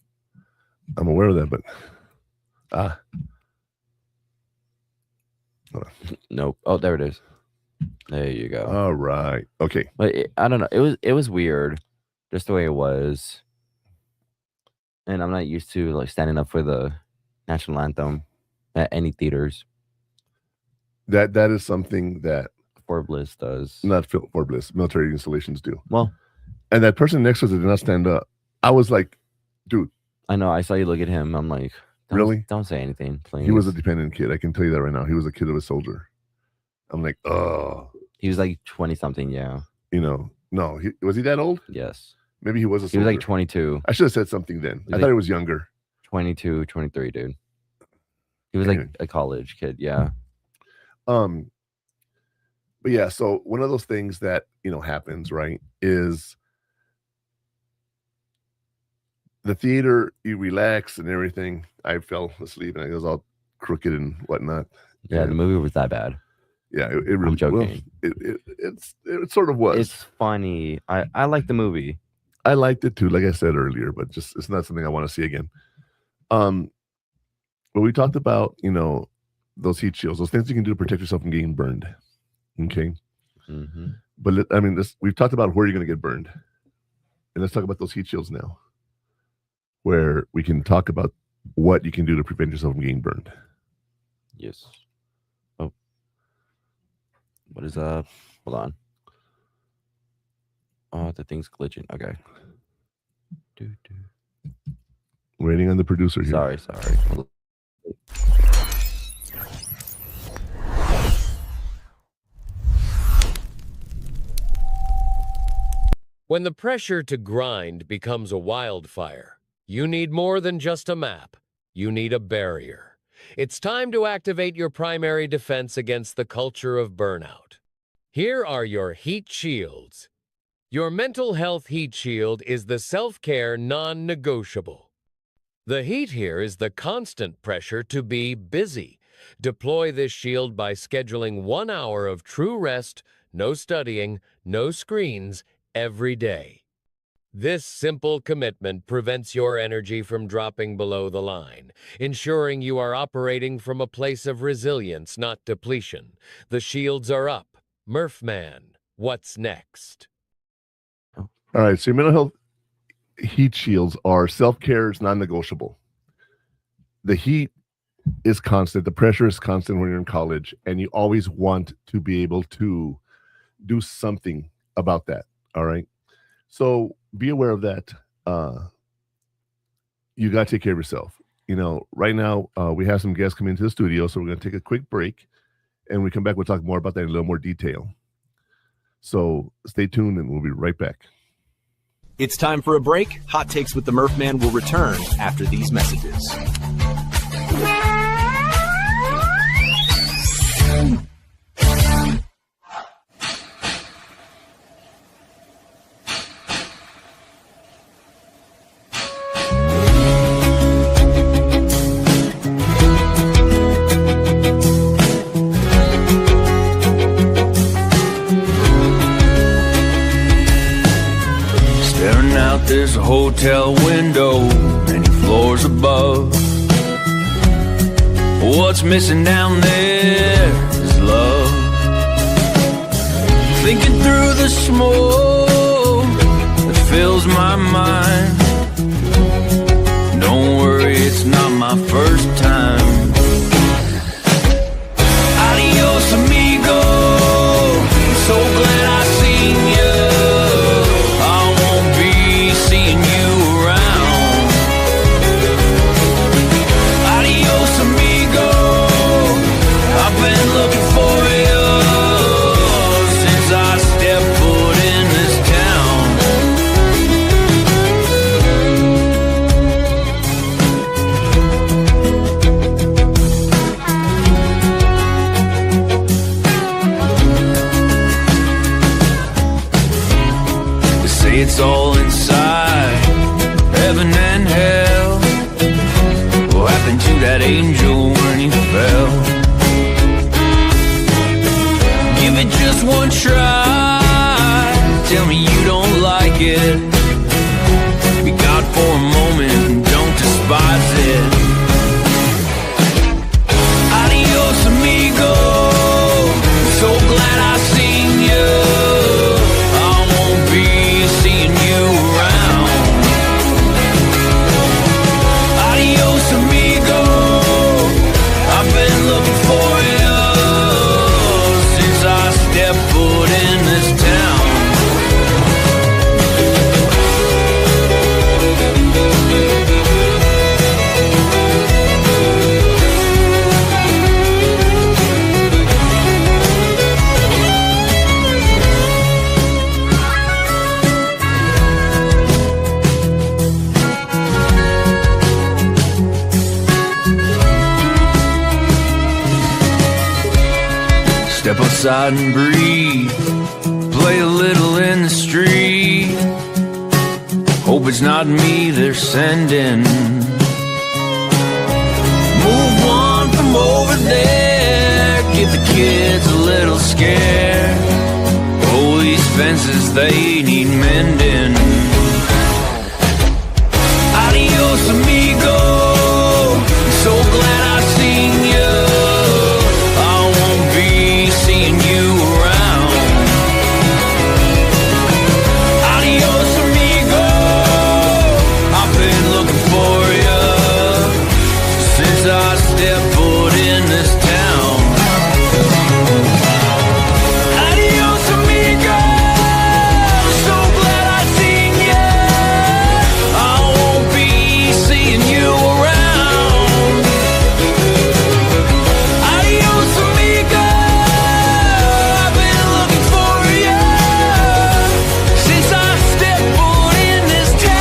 I'm aware of that, but nope. Oh, there it is. There you go. All right. Okay. But I don't know. It was weird, just the way it was. And I'm not used to like standing up for the national anthem at any theaters. That is something that Fort Bliss does. Not Fort Bliss. Military installations do. Well, and that person next to us did not stand up. I was like, dude. I know. I saw you look at him. I'm like, really? Don't say anything, please. He was a dependent kid. I can tell you that right now. He was a kid of a soldier. I'm like, oh. He was like 20 something. Yeah. You know, no. Was he that old? Yes. Maybe he was a soldier. He was like 22. I should have said something then. I thought he was younger. 22, 23, dude. He was like a college kid. Yeah. But yeah, so one of those things that, happens, right, is the theater, you relax and everything. I fell asleep and I was all crooked and whatnot. Yeah, the movie was that bad. Yeah, it really. I'm joking. Well, it sort of was. It's funny. I like the movie. I liked it too, like I said earlier, but just it's not something I want to see again. But we talked about, those heat shields, those things you can do to protect yourself from getting burned. Okay. Mm-hmm. But we've talked about where you're going to get burned. And let's talk about those heat shields now, where we can talk about what you can do to prevent yourself from getting burned. Yes. Oh. What is up? Hold on. Oh, the thing's glitching. Okay. Waiting on the producer here. Sorry. When the pressure to grind becomes a wildfire, you need more than just a map. You need a barrier. It's time to activate your primary defense against the culture of burnout. Here are your heat shields. Your mental health heat shield is the self-care non-negotiable. The heat here is the constant pressure to be busy. Deploy this shield by scheduling 1 hour of true rest, no studying, no screens, every day. This simple commitment prevents your energy from dropping below the line, ensuring you are operating from a place of resilience, not depletion. The shields are up. Murphman, what's next? All right, so your mental health heat shields are self-care is non-negotiable. The heat is constant. The pressure is constant when you're in college, and you always want to be able to do something about that. All right. So be aware of that. You got to take care of yourself. Right now we have some guests coming into the studio, so we're going to take a quick break. And when we come back, we'll talk more about that in a little more detail. So stay tuned and we'll be right back. It's time for a break. Hot Takes with the Murph Man will return after these messages. There's a hotel window, many floors above. What's missing down there is love. Thinking through the smoke that fills my mind. Don't worry, it's not my first time. Adios, amigo. So glad I seen you. I won't be seeing you around. Adios, amigo. I've been looking for you since I stepped foot in this town. They say it's all inside, heaven and hell. What happened to that angel when he fell? Give it just one try. Tell me you don't like it. Be God for a moment and don't despise it. Adios, amigo. So glad I seen you. I won't be seeing you around. Adios, amigo. I've been looking for you since I stepped foot in this town. Step outside and breathe. Play a little in the street. Hope it's not me they're sending. Move on from over there. Get the kids a little scared. Oh, these fences, they need mending. Adios, amigo. So glad I seen you. I won't be seeing you around. Adios, amigo. I've been looking for you since I stepped foot in this town. Adios, amigo. So glad I seen you. I won't be seeing you around. Adios, amigo. I've been looking for you since I stepped foot in this town.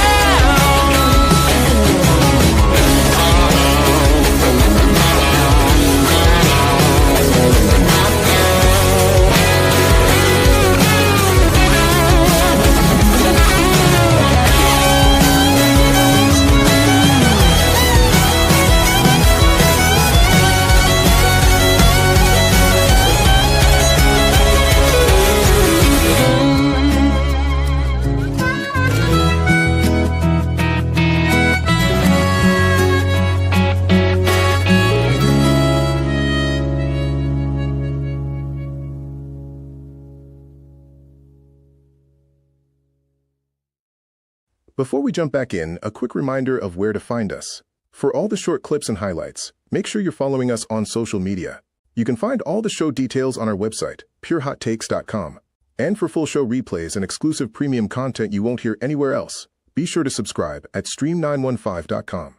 Before we jump back in, a quick reminder of where to find us. For all the short clips and highlights, make sure you're following us on social media. You can find all the show details on our website, purehottakes.com. And for full show replays and exclusive premium content you won't hear anywhere else, be sure to subscribe at stream915.com.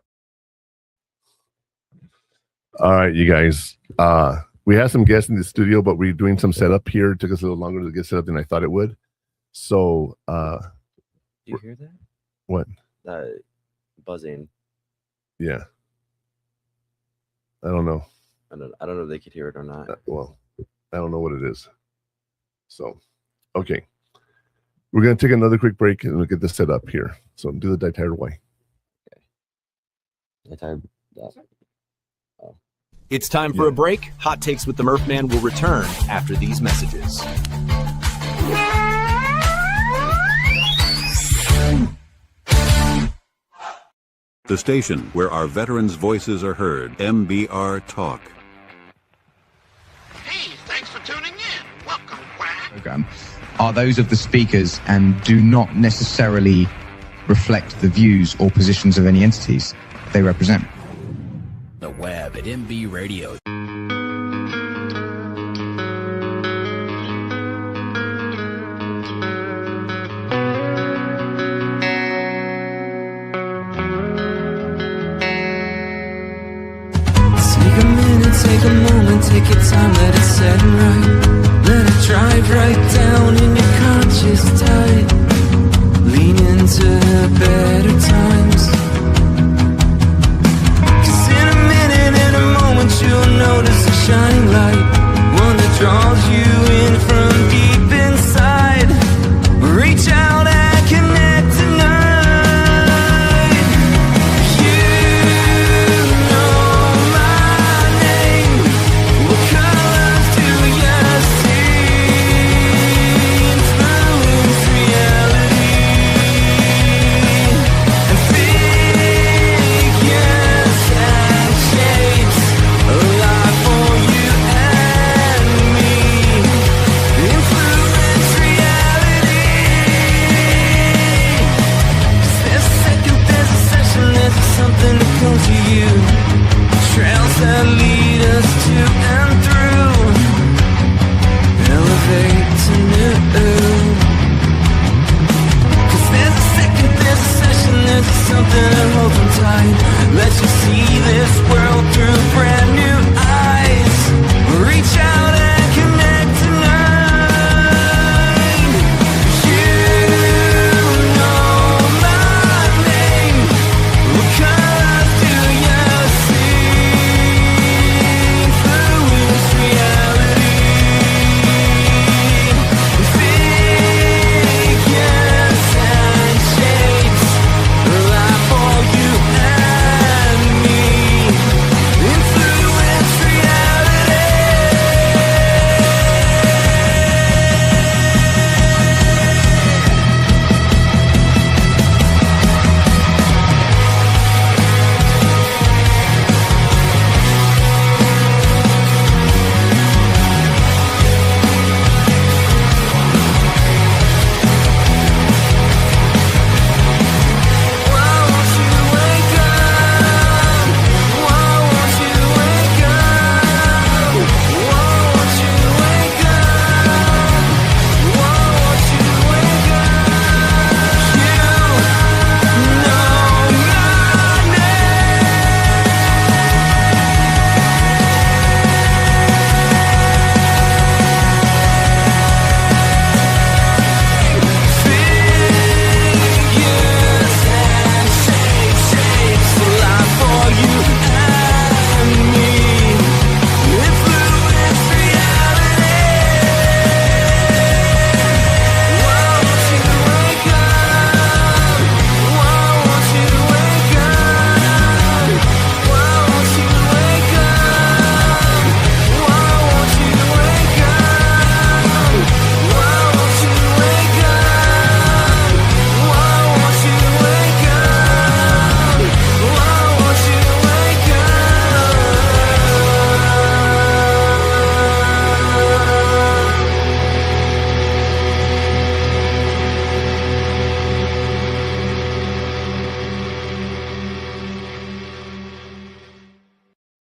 All right, you guys. We have some guests in the studio, but we're doing some setup here. It took us a little longer to get set up than I thought it would. So, Do you hear that? what? That buzzing. Yeah. I don't know. I don't know if they could hear it or not. Well, I don't know what it is. So, okay. We're going to take another quick break and we'll get this set up here. So do the tired way. It's time for a break. Hot Takes with the Murph Man will return after these messages. The station where our veterans' voices are heard. MBR Talk. Hey, thanks for tuning in. Welcome, Quack. Program. are those of the speakers and do not necessarily reflect the views or positions of any entities they represent. The web at MB Radio. Take a minute, take a moment, take your time, let it set right. Let it drive right down in your conscious tide. Lean into better times. 'Cause in a minute, in a moment, you'll notice a shining light, one that draws you in from deep inside. Reach out and connect tonight. Something to come to you, trails that lead us to and through, elevate to new. 'Cause there's a second, there's a session, there's something that holds them tight. Let you see this world through brand new eyes. Reach out and connect tonight.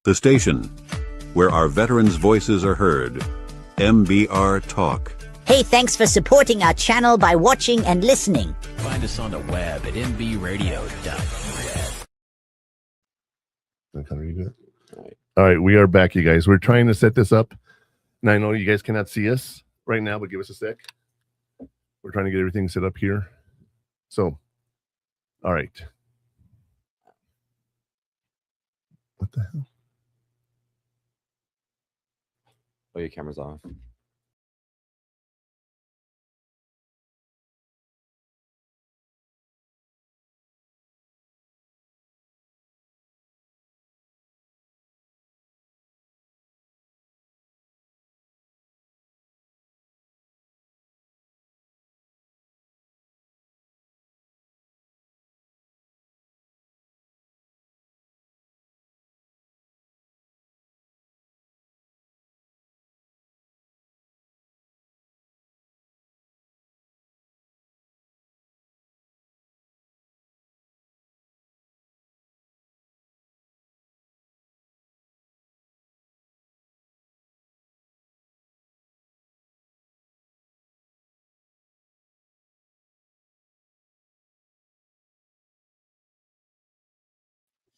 The station where our veterans' voices are heard. MBR Talk. Hey, thanks for supporting our channel by watching and listening. Find us on the web at mbradio.net. All right, we are back, you guys. We're trying to set this up. And I know you guys cannot see us right now, but give us a sec. We're trying to get everything set up here. So, all right. What the hell? Oh, your camera's off.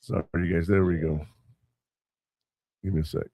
Sorry, you guys. There we go. Give me a sec.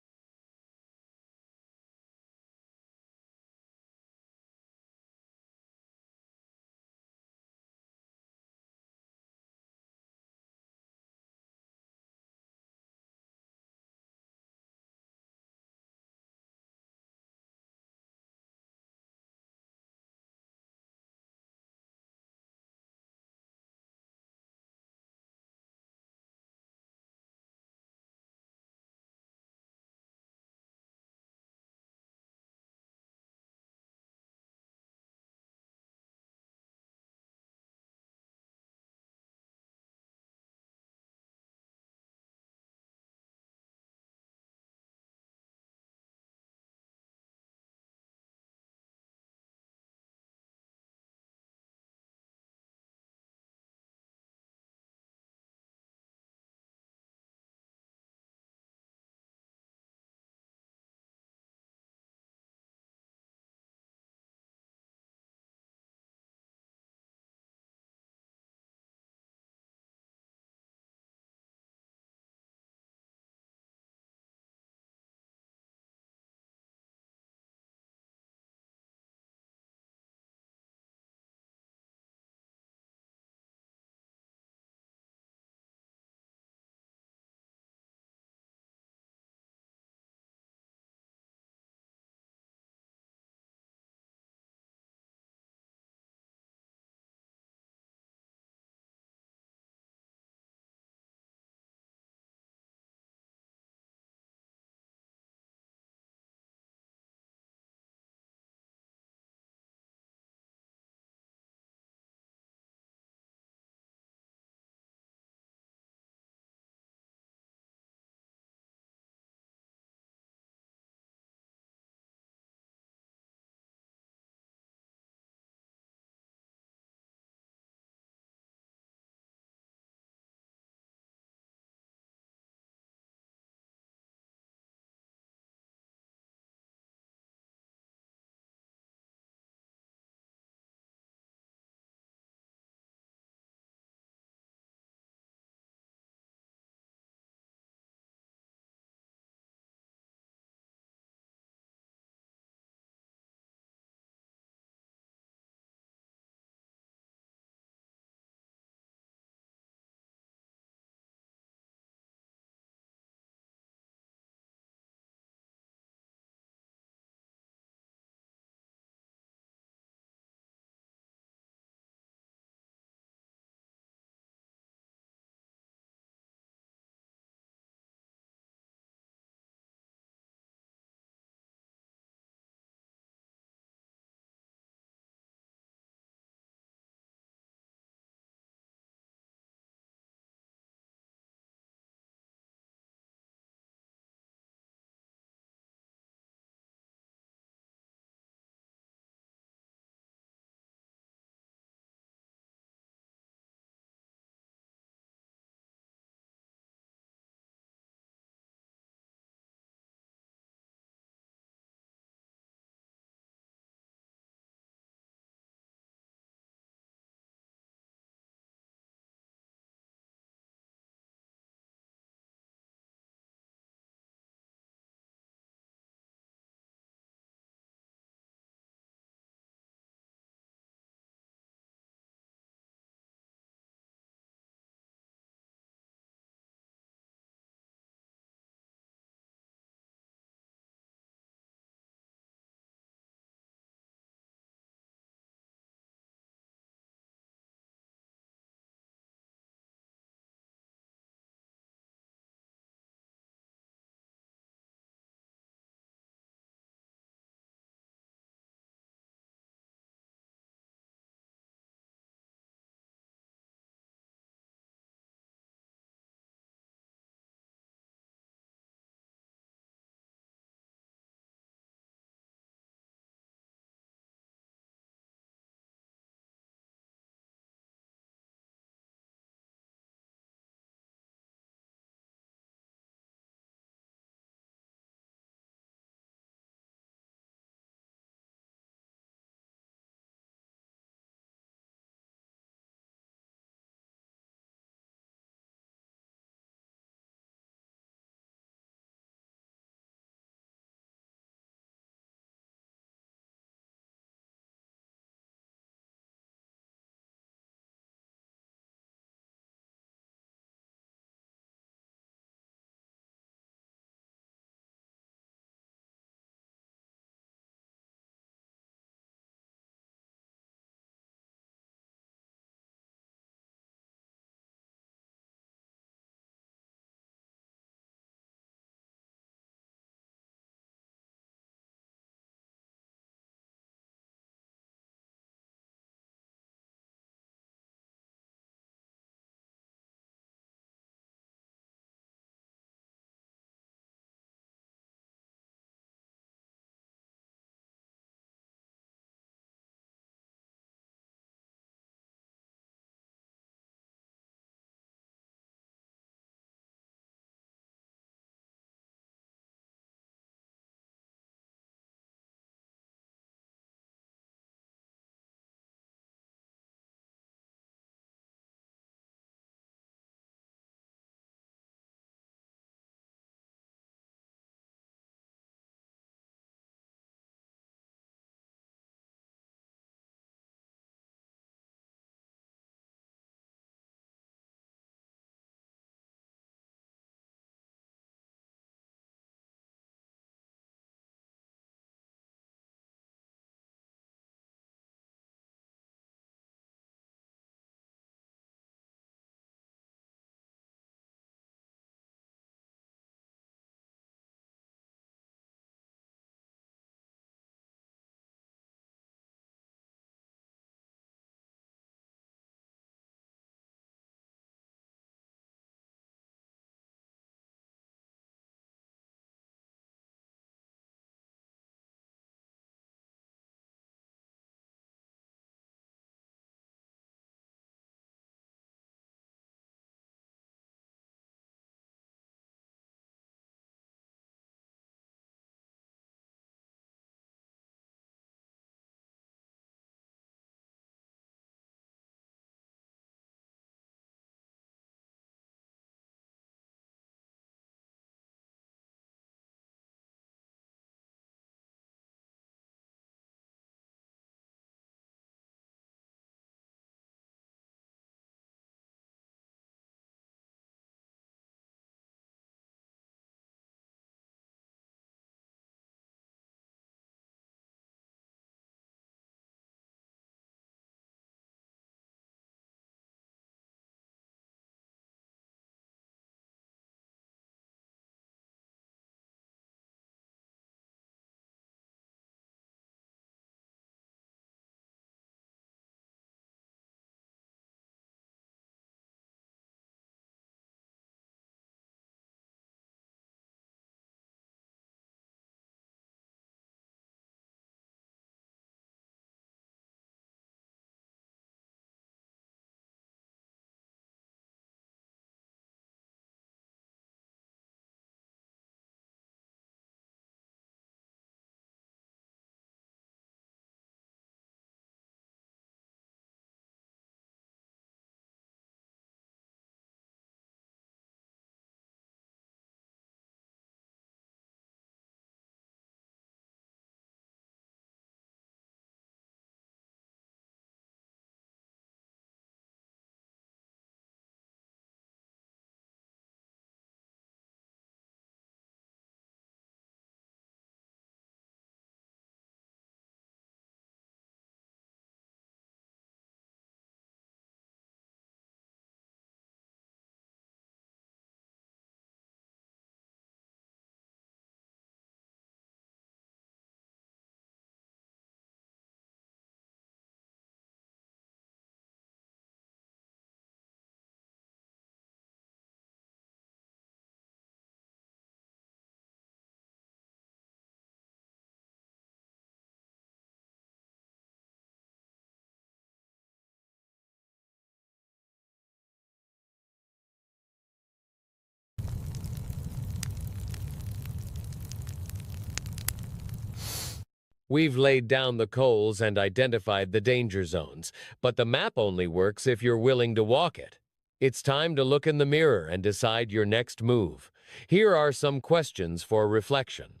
We've laid down the coals and identified the danger zones, but the map only works if you're willing to walk it. It's time to look in the mirror and decide your next move. Here are some questions for reflection.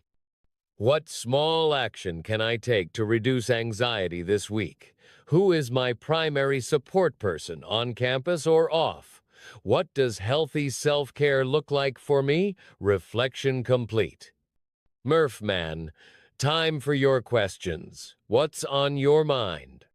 What small action can I take to reduce anxiety this week? Who is my primary support person, on campus or off? What does healthy self-care look like for me? Reflection complete. Murph Man, time for your questions. What's on your mind?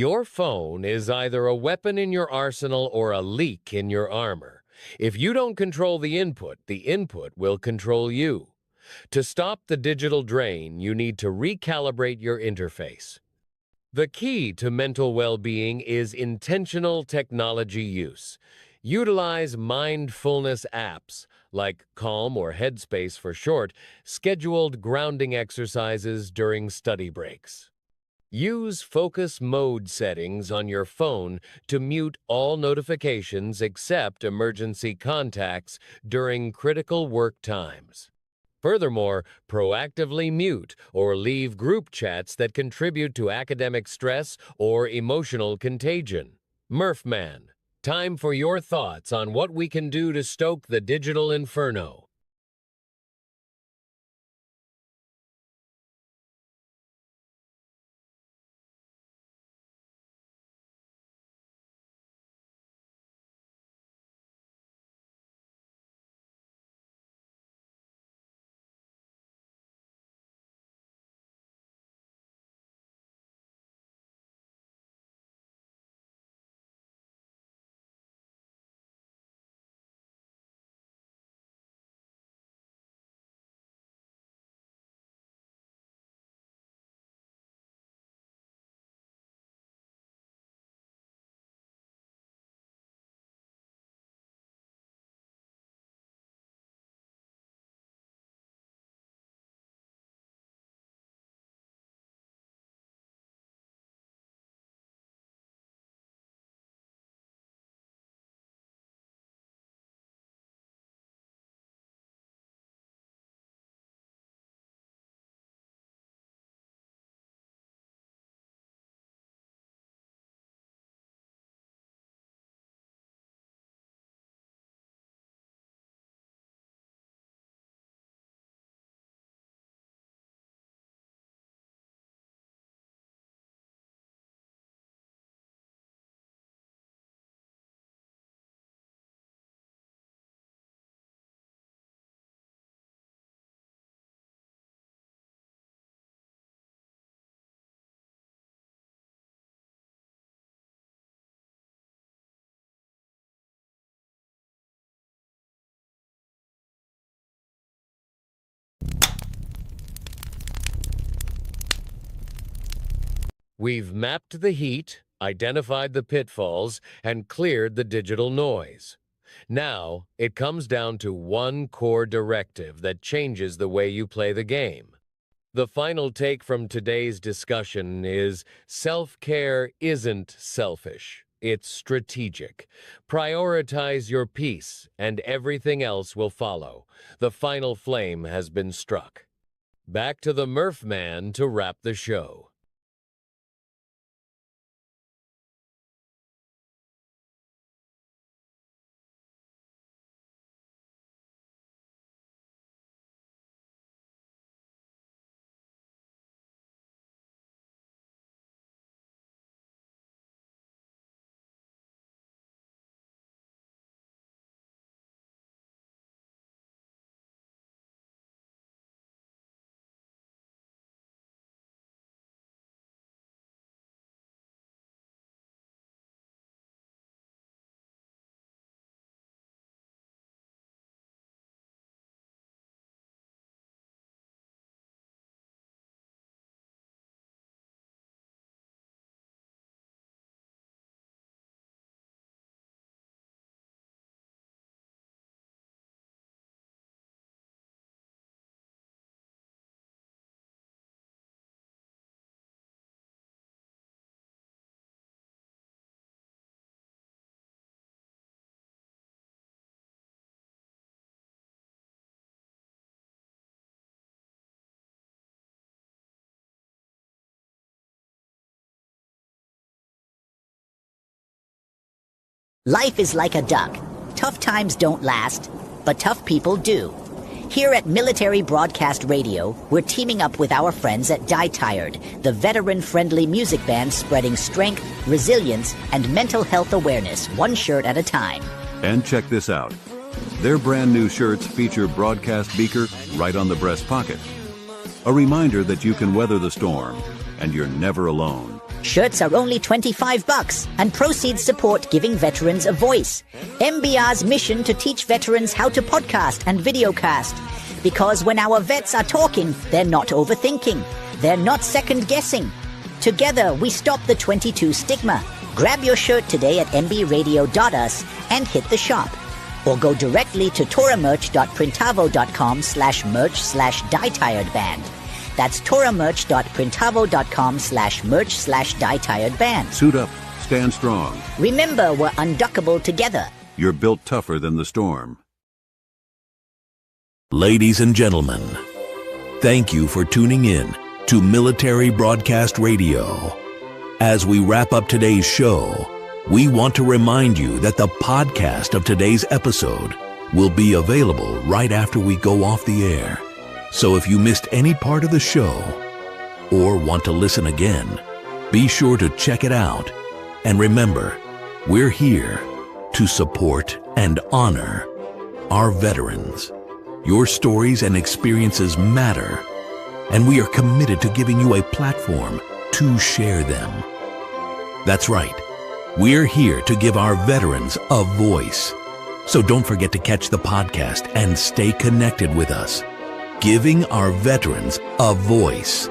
Your phone is either a weapon in your arsenal or a leak in your armor. If you don't control the input will control you. To stop the digital drain, you need to recalibrate your interface. The key to mental well-being is intentional technology use. Utilize mindfulness apps, like Calm or Headspace for short, scheduled grounding exercises during study breaks. Use focus mode settings on your phone to mute all notifications except emergency contacts during critical work times. Furthermore, proactively mute or leave group chats that contribute to academic stress or emotional contagion. Murphman, time for your thoughts on what we can do to stoke the digital inferno. We've mapped the heat, identified the pitfalls, and cleared the digital noise. Now, it comes down to one core directive that changes the way you play the game. The final take from today's discussion is self-care isn't selfish. It's strategic. Prioritize your peace, and everything else will follow. The final flame has been struck. Back to the Murphman to wrap the show. Life is like a duck. Tough times don't last, but tough people do. Here at Military Broadcast Radio, we're teaming up with our friends at Die Tired, the veteran-friendly music band spreading strength, resilience, and mental health awareness one shirt at a time. And check this out. Their brand new shirts feature broadcast beaker right on the breast pocket. A reminder that you can weather the storm, and you're never alone. Shirts are only $25 and proceeds support giving veterans a voice. MBR's mission to teach veterans how to podcast and videocast. Because when our vets are talking, they're not overthinking. They're not second-guessing. Together, we stop the 22 stigma. Grab your shirt today at mbradio.us and hit the shop. Or go directly to toramerch.printavo.com/merch/dietiredband. That's toramerch.printavo.com/merch/dietiredband. Suit up, stand strong. Remember, we're unduckable together. You're built tougher than the storm. Ladies and gentlemen, thank you for tuning in to Military Broadcast Radio. As we wrap up today's show, we want to remind you that the podcast of today's episode will be available right after we go off the air. So if you missed any part of the show or want to listen again, be sure to check it out. And remember, we're here to support and honor our veterans. Your stories and experiences matter, and we are committed to giving you a platform to share them. That's right. We're here to give our veterans a voice. So don't forget to catch the podcast and stay connected with us. Giving our veterans a voice.